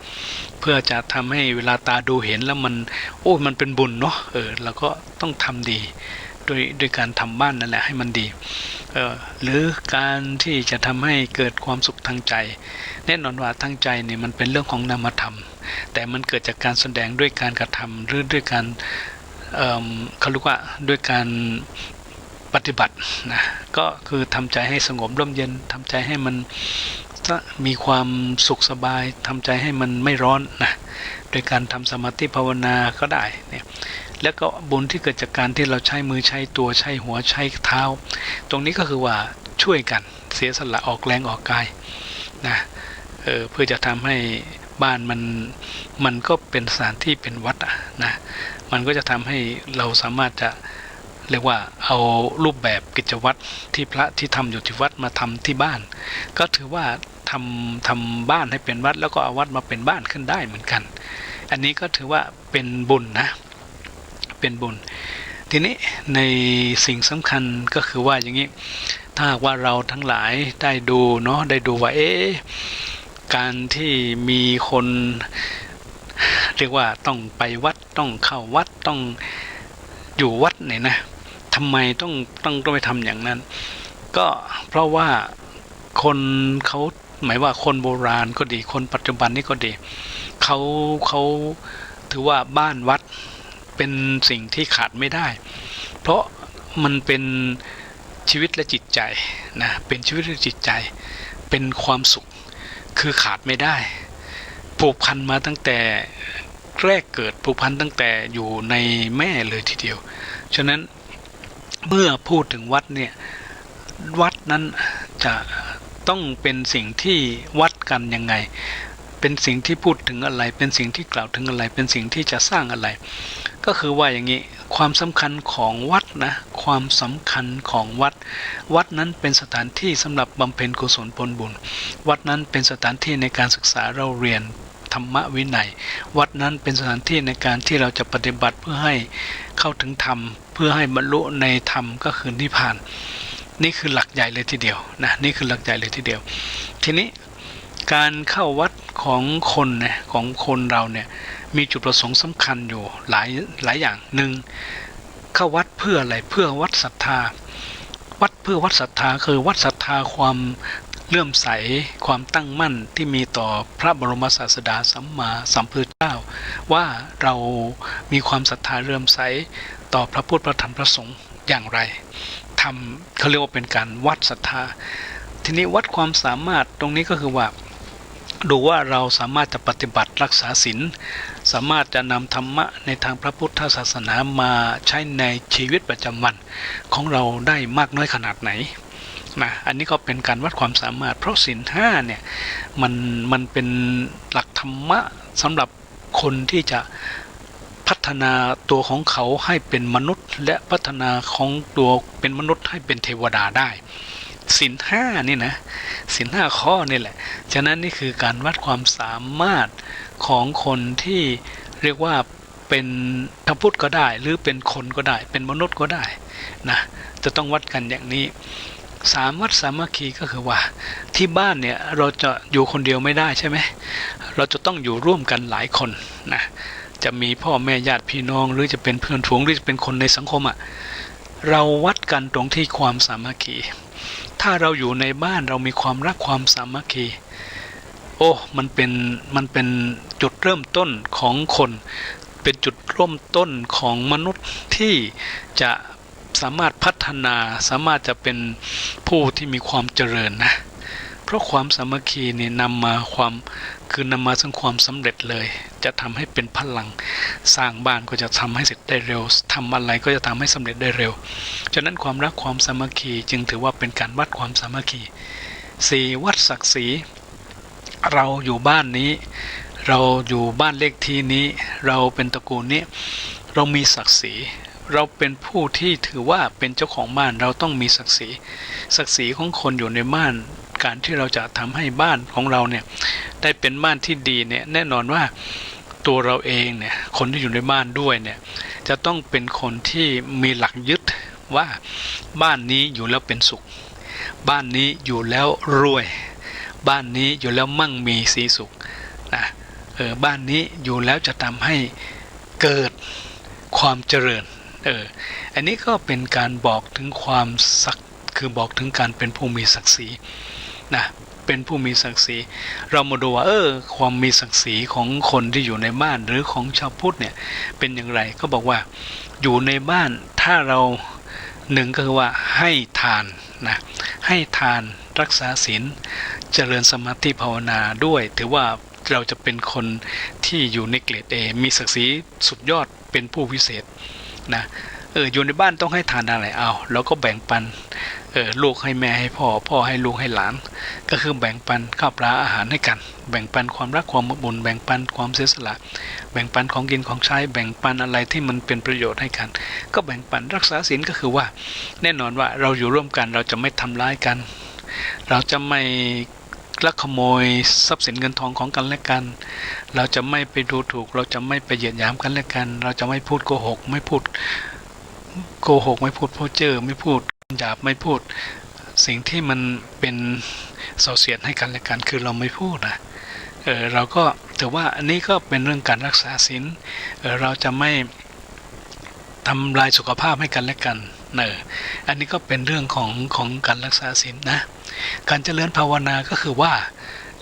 เพื่อจะทำให้เวลาตาดูเห็นแล้วมันโอ้มันเป็นบุญเนาะเราก็ต้องทำดีด้วยการทำบ้านนั่นแหละให้มันดีหรือการที่จะทำให้เกิดความสุขทางใจแน่นอนว่าทางใจเนี่ยมันเป็นเรื่องของนามธรรมแต่มันเกิดจากการแสดงด้วยการกระทำหรือด้วยการเขาเรียกว่าด้วยการปฏิบัตินะก็คือทำใจให้สงบร่มเย็นทำใจให้มันมีความสุขสบายทำใจให้มันไม่ร้อนนะโดยการทำสมาธิภาวนาก็ได้เนี่ยแล้วก็บุญที่เกิดจากการที่เราใช้มือใช้ตัวใช้หัวใช้เท้าตรงนี้ก็คือว่าช่วยกันเสียสละออกแรงออกกายนะเพื่อจะทำให้บ้านมันก็เป็นสถานที่เป็นวัดนะมันก็จะทำให้เราสามารถจะเรียกว่าเอารูปแบบกิจวัตรที่พระที่ทำอยู่ที่วัดมาทำที่บ้านก็ถือว่าทำบ้านให้เป็นวัดแล้วก็เอาวัดมาเป็นบ้านขึ้นได้เหมือนกันอันนี้ก็ถือว่าเป็นบุญนะเป็นบุญทีนี้ในสิ่งสำคัญก็คือว่าอย่างนี้ถ้าว่าเราทั้งหลายได้ดูเนาะได้ดูว่าการที่มีคนเรียกว่าต้องไปวัดต้องเข้าวัดต้องอยู่วัดเนี่ยนะทำไมต้องไปทำอย่างนั้นก็เพราะว่าคนเขาหมายว่าคนโบราณก็ดีคนปัจจุบันนี่ก็ดีเขาถือว่าบ้านวัดเป็นสิ่งที่ขาดไม่ได้เพราะมันเป็นชีวิตและจิตใจนะเป็นชีวิตและจิตใจเป็นความสุขคือขาดไม่ได้ผูกพันมาตั้งแต่แรกเกิดผูกพันตั้งแต่อยู่ในแม่เลยทีเดียวฉะนั้นเมื่อพูดถึงวัดเนี่ยวัดนั้นจะต้องเป็นสิ่งที่วัดกันยังไงเป็นสิ่งที่พูดถึงอะไรเป็นสิ่งที่กล่าวถึงอะไรเป็นสิ่งที่จะสร้างอะไรก็คือว่าอย่างนี้ความสำคัญของวัดนะความสำคัญของวัดนั้นเป็นสถานที่สำหรับบำเพ็ญกุศลผลบุญวัดนั้นเป็นสถานที่ในการศึกษาเราเรียนธรรมวินัยวัดนั้นเป็นสถานที่ในการที่เราจะปฏิบัติเพื่อให้เข้าถึงธรรมเพื่อให้บรรลุในธรรมก็คือนิพพานนี่คือหลักใหญ่เลยทีเดียวนะนี่คือหลักใหญ่เลยทีเดียวทีนี้การเข้าวัดของคนเนี่ยของคนเราเนี่ยมีจุดประสงค์สำคัญอยู่หลายอย่างหนึ่งเข้าวัดเพื่ออะไรเพื่อวัดศรัทธาวัดเพื่อวัดศรัทธาคือวัดศรัทธาความเลื่อมใสความตั้งมั่นที่มีต่อพระบรมศาสดาสัมมาสัมพุทธเจ้าว่าเรามีความศรัทธาเลื่อมใสต่อพระพุทธพระธรรมพระสงฆ์อย่างไรทำเขาเรียกว่าเป็นการวัดศรัทธาทีนี้วัดความสามารถตรงนี้ก็คือว่าดูว่าเราสามารถจะปฏิบัติรักษาศีลสามารถจะนำธรรมะในทางพระพุทธศาสนามาใช้ในชีวิตประจำวันของเราได้มากน้อยขนาดไหนนะอันนี้ก็เป็นการวัดความสามารถเพราะศีลห้าเนี่ยมันเป็นหลักธรรมะสำหรับคนที่จะพัฒนาตัวของเขาให้เป็นมนุษย์และพัฒนาของตัวเป็นมนุษย์ให้เป็นเทวดาได้ศีลห้านี่นะศีลห้าข้อนี่แหละฉะนั้นนี่คือการวัดความสามารถของคนที่เรียกว่าเป็นพระพุทธก็ได้หรือเป็นคนก็ได้เป็นมนุษย์ก็ได้นะจะต้องวัดกันอย่างนี้ 3 วัดสามัคคีก็คือว่าที่บ้านเนี่ยเราจะอยู่คนเดียวไม่ได้ใช่ไหมเราจะต้องอยู่ร่วมกันหลายคนนะจะมีพ่อแม่ญาติพี่น้องหรือจะเป็นเพื่อนฝูงหรือจะเป็นคนในสังคมเราวัดกันตรงที่ความสามัคคีถ้าเราอยู่ในบ้านเรามีความรักความสามัคคีโอ้มันเป็นจุดเริ่มต้นของคนเป็นจุดเริ่มต้นของมนุษย์ที่จะสามารถพัฒนาสามารถจะเป็นผู้ที่มีความเจริญนะเพราะความสามัคคีนี่นำมาซึ่งความสำเร็จเลยจะทำให้เป็นพลังสร้างบ้านก็จะทำให้เสร็จได้เร็วทำอะไรก็จะทำให้สำเร็จได้เร็วฉะนั้นความรักความสามัคคีจึงถือว่าเป็นการวัดความสามัคคี4วัดศักดิ์ศรีเราอยู่บ้านนี้เราอยู่บ้านเลขที่นี้เราเป็นตระกูลนี้เรามีศักดิ์ศรีเราเป็นผู้ที่ถือว่าเป็นเจ้าของบ้านเราต้องมีศักดิ์ศรีของคนอยู่ในบ้านการที่เราจะทำให้บ้านของเราเนี่ยได้เป็นบ้านที่ดีเนี่ยแน่นอนว่าตัวเราเองเนี่ยคนที่อยู่ในบ้านด้วยเนี่ยจะต้องเป็นคนที่มีหลักยึดว่าบ้านนี้อยู่แล้วเป็นสุขบ้านนี้อยู่แล้วรวยบ้านนี้อยู่แล้วมั่งมีสีสุขนะบ้านนี้อยู่แล้วจะทำให้เกิดความเจริญอันนี้ก็เป็นการบอกถึงความคือบอกถึงการเป็นผู้มีศักดิ์ศรีนะเป็นผู้มีศักดิ์ศรีเรามาดูว่าความมีศักดิ์ศรีของคนที่อยู่ในบ้านหรือของชาวพุทธเนี่ยเป็นอย่างไรก็บอกว่าอยู่ในบ้านถ้าเราหนึ่งก็คือว่าให้ทานนะให้ทานรักษาศีลเจริญสมาธิภาวนาด้วยถือว่าเราจะเป็นคนที่อยู่ในเกรด A มีศักดิ์ศรีสุดยอดเป็นผู้วิเศษนะอยู่ในบ้านต้องให้ทานอะไรเราก็แบ่งปันลูกให้แม่ให้พ่อให้ลูกให้หลานก็คือแบ่งปันข้าวปลาอาหารให้กันแบ่งปันความรักความอบอุ่นแบ่งปันความเสียสละแบ่งปันของกินของใช้แบ่งปันอะไรที่มันเป็นประโยชน์ให้กันก็แบ่งปันรักษาศีลก็คือว่าแน่นอนว่าเราอยู่ร่วมกันเราจะไม่ทำร้ายกันเราจะไม่ลักขโมยทรัพย์สินเงินทองของกันและกันเราจะไม่ไปดูถูกเราจะไม่ไปเหยียดหยามกันและกันเราจะไม่พูดโกหกไม่พูดเพ้อเจ้อไม่พูดหยาบไม่พูดสิ่งที่มันเป็นส่อเสียดให้กันและกันคือเราไม่พูดนะเราก็ถือว่าอันนี้ก็เป็นเรื่องการรักษาศีลเราจะไม่ทำลายสุขภาพให้กันและกันอันนี้ก็เป็นเรื่องของการรักษาศีลนะการเจริญภาวนาก็คือว่า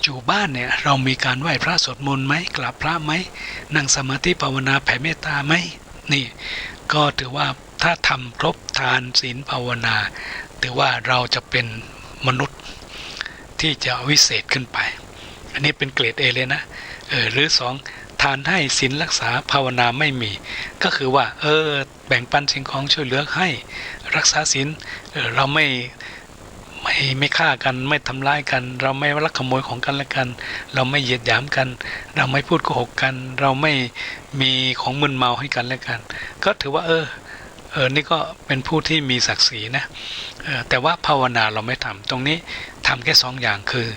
อยู่บ้านเนี่ยเรามีการไหว้พระสวดมนต์ไหมกราบพระไหมนั่งสมาธิภาวนาแผ่เมตตาไหมนี่ก็ถือว่าถ้าทำครบทานศีลภาวนาถือว่าเราจะเป็นมนุษย์ที่จะวิเศษขึ้นไปอันนี้เป็นเกรด A เลยนะหรือ2ทานให้ศีลรักษาภาวนาไม่มีก็คือว่าแบ่งปันสิ่งของช่วยเหลือให้รักษาศีลเราไม่ฆ่ากันไม่ทำร้ายกันเราไม่ลักขโมยของกันและกันเราไม่เหยียดหยามกันเราไม่พูดโกหกกันเราไม่มีของมึนเมาให้กันและกันก็ถือว่านี่ก็เป็นผู้ที่มีศักดิ์ศรีนะแต่ว่าภาวนาเราไม่ทำตรงนี้ทำแค่2อย่างคือ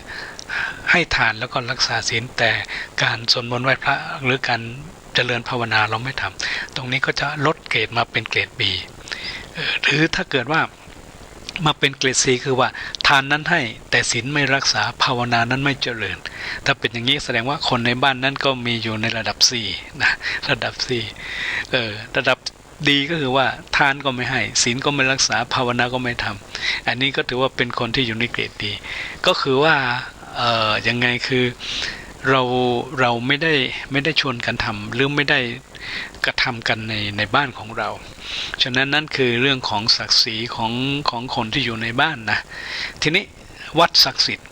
ให้ทานแล้วก็รักษาศีลแต่การสวดมนต์ไหว้พระหรือการเจริญภาวนาเราไม่ทำตรงนี้ก็จะลดเกรดมาเป็นเกรด B หรือถ้าเกิดว่ามาเป็นเกรด C คือว่าทานนั้นให้แต่ศีลไม่รักษาภาวนานั้นไม่เจริญถ้าเป็นอย่างนี้แสดงว่าคนในบ้านนั้นก็มีอยู่ในระดับ C นะระดับ C ระดับดีก็คือว่าทานก็ไม่ให้ศีลก็ไม่รักษาภาวนาก็ไม่ทำอันนี้ก็ถือว่าเป็นคนที่อยู่ในเกรดดีก็คือว่ายังไงคือเราไม่ได้ชวนกันทำหรือไม่ได้กระทำกันในบ้านของเราฉะนั้นนั่นคือเรื่องของศักดิ์ศรีของคนที่อยู่ในบ้านนะทีนี้วัดศักดิ์สิทธิ์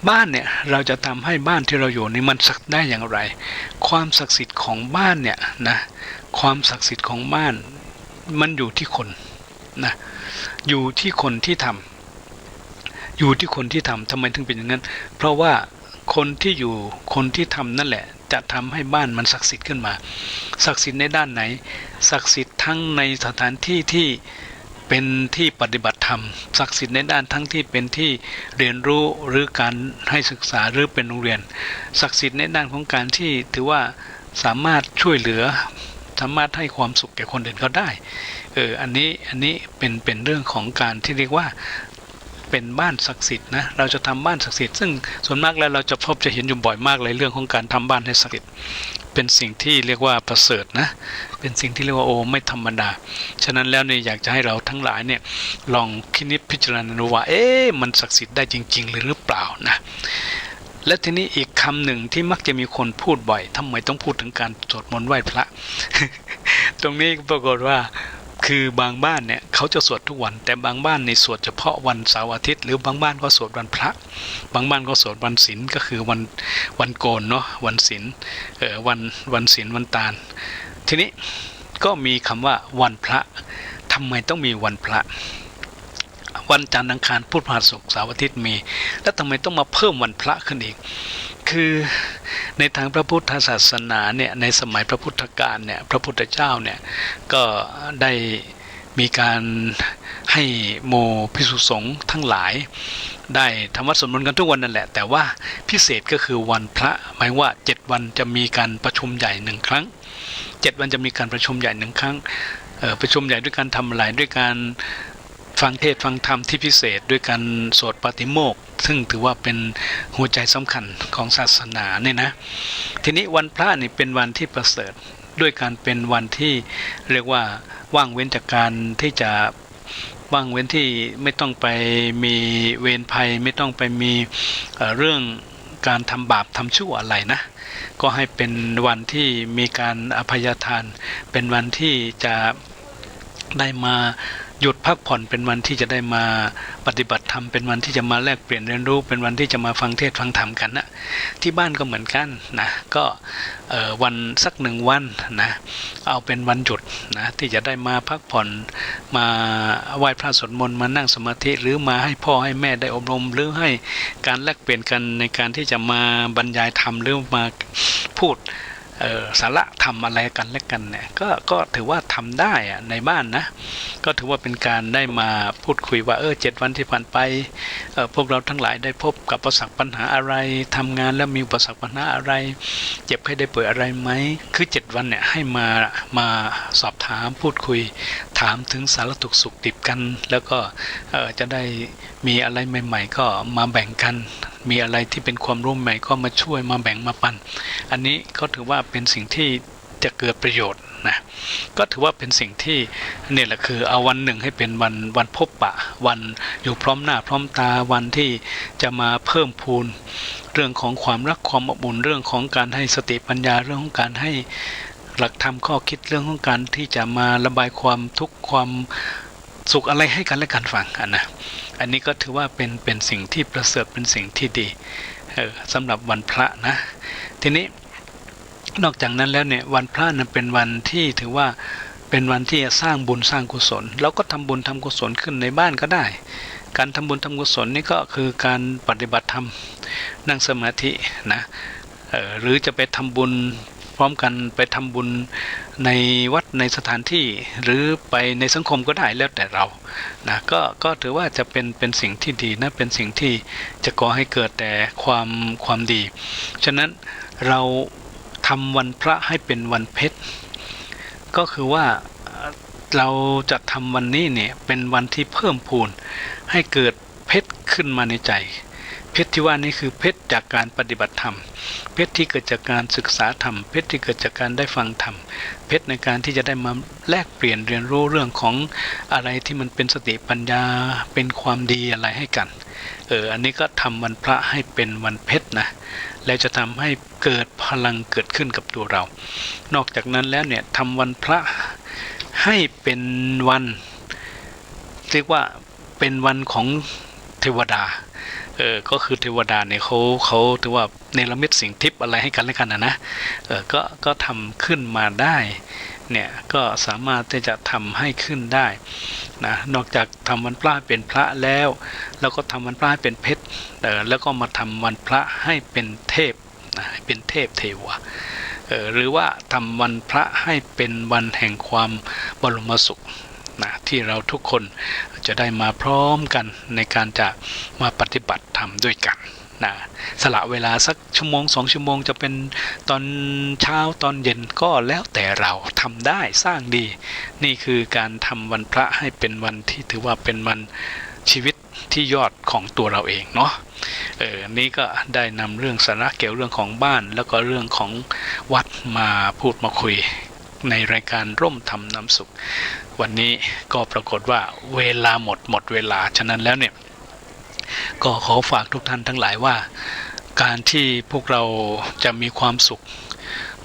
บ้านเนี่ยเราจะทำให้บ้านที่เราอยู่นี่มันศักดิ์ได้อย่างไรความศักดิ์สิทธิ์ของบ้านเนี่ยนะความศักดิ์สิทธิ์ของบ้านมันอยู่ที่คนนะอยู่ที่คนที่ทำทำไมถึงเป็นอย่างนั้นเพราะว่าคนที่ทำนั่นแหละจะทำให้บ้านมันศักดิ์สิทธิ์ขึ้นมาศักดิ์สิทธิ์ในด้านไหนศักดิ์สิทธิ์ทั้งในสถานที่ที่เป็นที่ปฏิบัติธรรมศักดิ์สิทธิ์ในด้านทั้งที่เป็นที่เรียนรู้หรือการให้ศึกษาหรือเป็นโรงเรียนศักดิ์สิทธิ์ในด้านของการที่ถือว่าสามารถช่วยเหลือสามารถให้ความสุขแก่คนอื่นเขาได้อันนี้เป็นเรื่องของการที่เรียกว่า เป็นบ้านศักดิ์สิทธิ์นะเราจะทำบ้านศักดิ์สิทธิ์ซึ่งส่วนมากแล้วเราจะพบจะเห็นอยู่บ่อยมากเลยเรื่องของการทำบ้านให้ศักดิ์สิทธิ์เป็นสิ่งที่เรียกว่าประเสริฐนะเป็นสิ่งที่เรียกว่าโอ้ไม่ธรรมดาฉะนั้นแล้วเนี่ยอยากจะให้เราทั้งหลายเนี่ยลองคิดนิจพิจารณาดูว่ามันศักดิ์สิทธิ์ได้จริงๆหรือเปล่านะและทีนี้อีกคำหนึ่งที่มักจะมีคนพูดบ่อยทำไมต้องพูดถึงการสวดมนต์ไหว้พระ ตรงนี้ปรากฏว่าคือบางบ้านเนี่ยเขาจะสวดทุกวันแต่บางบ้านในสวดเฉพาะวันเสาร์อาทิตย์หรือบางบ้านก็สวดวันพระบางบ้านก็สวดวันศีลก็คือวันโกนเนาะวันศีลวันศีลวันตาลทีนี้ก็มีคำว่าวันพระทำไมต้องมีวันพระวันจันทร์อังคารพุธพฤหัสศุกร์เสาร์อาทิตย์มีแล้วทำไมต้องมาเพิ่มวันพระขึ้นอีกคือในทางพระพุทธศาสนาเนี่ยในสมัยพระพุทธกาลเนี่ยพระพุทธเจ้าเนี่ยก็ได้มีการให้โมภิกษุสงฆ์ทั้งหลายได้ทำวัดสวดมนต์กันทุกวันนั่นแหละแต่ว่าพิเศษก็คือวันพระหมายว่า7วันจะมีการประชุมใหญ่1ครั้ง7วันจะมีการประชุมใหญ่1ครั้งประชุมใหญ่ด้วยการทำอะไรด้วยการฟังเทศน์ฟังธรรมที่พิเศษด้วยการสวดปาฏิโมกข์ซึ่งถือว่าเป็นหัวใจสำคัญของศาสนาเนี่ยนะทีนี้วันพระนี่เป็นวันที่ประเสริฐด้วยการเป็นวันที่เรียกว่าว่างเว้นจากการที่จะว่างเว้นที่ไม่ต้องไปมีเวรภัยไม่ต้องไปมีเรื่องการทำบาปทำชั่วอะไรนะก็ให้เป็นวันที่มีการอภัยทานเป็นวันที่จะได้มาหยุดพักผ่อนเป็นวันที่จะได้มาปฏิบัติธรรมเป็นวันที่จะมาแลกเปลี่ยนเรียนรู้เป็นวันที่จะมาฟังเทศน์ฟังธรรมกันนะที่บ้านก็เหมือนกันนะก็วันสัก1วันนะเอาเป็นวันหยุดนะที่จะได้มาพักผ่อนมาไหว้พระสวดมนต์มานั่งสมาธิหรือมาให้พ่อให้แม่ได้อบรมหรือให้การแลกเปลี่ยนกันในการที่จะมาบรรยายธรรมหรือมาพูดสาระทำอะไรกันและกันเนี่ยก็ถือว่าทำได้อะในบ้านนะก็ถือว่าเป็นการได้มาพูดคุยว่า7วันที่ผ่านไปพวกเราทั้งหลายได้พบกับอุปสรรคปัญหาอะไรทำงานแล้วมีอุปสรรคปัญหาอะไรเจ็บให้ได้ป่วยอะไรไหมคือ7วันเนี่ยให้มาสอบถามพูดคุยถามถึงสารทุกข์สุขดิบกันแล้วก็จะได้มีอะไรใหม่ๆก็มาแบ่งกันมีอะไรที่เป็นความรู้ใหม่ก็มาช่วยมาแบ่งมาปันอันนี้ก็ถือว่าเป็นสิ่งที่จะเกิดประโยชน์นะก็ถือว่าเป็นสิ่งที่เนี่ยแหละคือเอาวันหนึ่งให้เป็นวันพบปะวันอยู่พร้อมหน้าพร้อมตาวันที่จะมาเพิ่มพูนเรื่องของความรักความอบอุ่นเรื่องของการให้สติปัญญาเรื่องของการให้หลักธรรมข้อคิดเรื่องของการที่จะมาระบายความทุกข์ความสุขอะไรให้กันและกันฟังนะอันนี้ก็ถือว่าเป็นสิ่งที่ประเสริฐเป็นสิ่งที่ดีสำหรับวันพระนะทีนี้นอกจากนั้นแล้วเนี่ยวันพระนั้นเป็นวันที่ถือว่าเป็นวันที่จะสร้างบุญสร้างกุศลแล้วก็ทำบุญทำกุศลขึ้นในบ้านก็ได้การทำบุญทำกุศลนี่ก็คือการปฏิบัติธรรมนั่งสมาธินะหรือจะไปทำบุญพร้อมกันไปทำบุญในวัดในสถานที่หรือไปในสังคมก็ได้แล้วแต่เรานะก็ถือว่าจะเป็นสิ่งที่ดีนะเป็นสิ่งที่จะก่อให้เกิดแต่ความดีฉะนั้นเราทำวันพระให้เป็นวันเพ็ญก็คือว่าเราจะทำวันนี้เนี่ยเป็นวันที่เพิ่มพูนให้เกิดเพชรขึ้นมาในใจเพชรที่ว่านี่คือเพชรจากการปฏิบัติธรรมเพชรที่เกิดจากการศึกษาธรรมเพชรที่เกิดจากการได้ฟังธรรมเพชรในการที่จะได้มาแลกเปลี่ยนเรียนรู้เรื่องของอะไรที่มันเป็นสติปัญญาเป็นความดีอะไรให้กันอันนี้ก็ทำวันพระให้เป็นวันเพชรนะแล้วจะทำให้เกิดพลังเกิดขึ้นกับตัวเรานอกจากนั้นแล้วเนี่ยทำวันพระให้เป็นวันเรียกว่าเป็นวันของเทวดาก็คือเทวดาเนี่ยเขาถือว่าเนรมิตสิ่งทิพย์อะไรให้กันและกันนะก็ทำขึ้นมาได้เนี่ยก็สามารถที่จะทำให้ขึ้นได้นะนอกจากทำวันพระเป็นพระแล้วก็ทำวันพระให้เป็นเพชรแล้วก็มาทำวันพระให้เป็นเทพนะเป็นเทพเทวะหรือว่าทำวันพระให้เป็นวันแห่งความบรมสุขนะที่เราทุกคนจะได้มาพร้อมกันในการจะมาปฏิบัติธรรมด้วยกันนะสละเวลาสักชั่วโมง2 ชั่วโมงจะเป็นตอนเช้าตอนเย็นก็แล้วแต่เราทำได้สร้างดีนี่คือการทำวันพระให้เป็นวันที่ถือว่าเป็นวันชีวิต ที่ยอดของตัวเราเองเนาะนี้ก็ได้นำเรื่องสาระเกี่ยวเรื่องของบ้านแล้วก็เรื่องของวัดมาพูดมาคุยในรายการร่มธรรมนำสุขวันนี้ก็ปรากฏว่าเวลาหมดเวลาฉะนั้นแล้วเนี่ยก็ขอฝากทุกท่านทั้งหลายว่าการที่พวกเราจะมีความสุข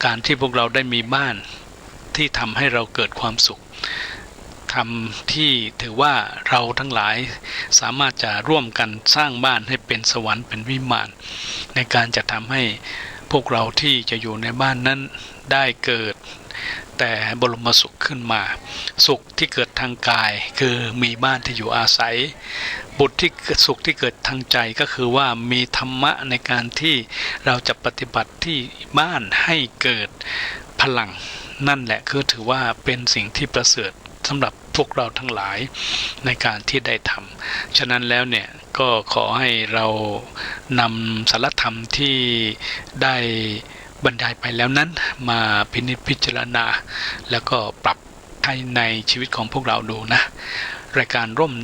การที่พวกเราได้มีบ้านที่ทำให้เราเกิดความสุขทำที่ถือว่าเราทั้งหลายสามารถจะร่วมกันสร้างบ้านให้เป็นสวรรค์เป็นวิมานในการจะทำให้พวกเราที่จะอยู่ในบ้านนั้นได้เกิดแต่บรมสุขขึ้นมาสุขที่เกิดทางกายคือมีบ้านที่อยู่อาศัยบุตรที่สุขที่เกิดทางใจก็คือว่ามีธรรมะในการที่เราจะปฏิบัติที่บ้านให้เกิดพลังนั่นแหละคือถือว่าเป็นสิ่งที่ประเสริฐสำหรับพวกเราทั้งหลายในการที่ได้ทำฉะนั้นแล้วเนี่ยก็ขอให้เรานำสารธรรมที่ได้บรรยายไปแล้วนั้นมาพินิจพิจารณาแล้วก็ปรับให้ในชีวิตของพวกเราดูนะรายการร่ม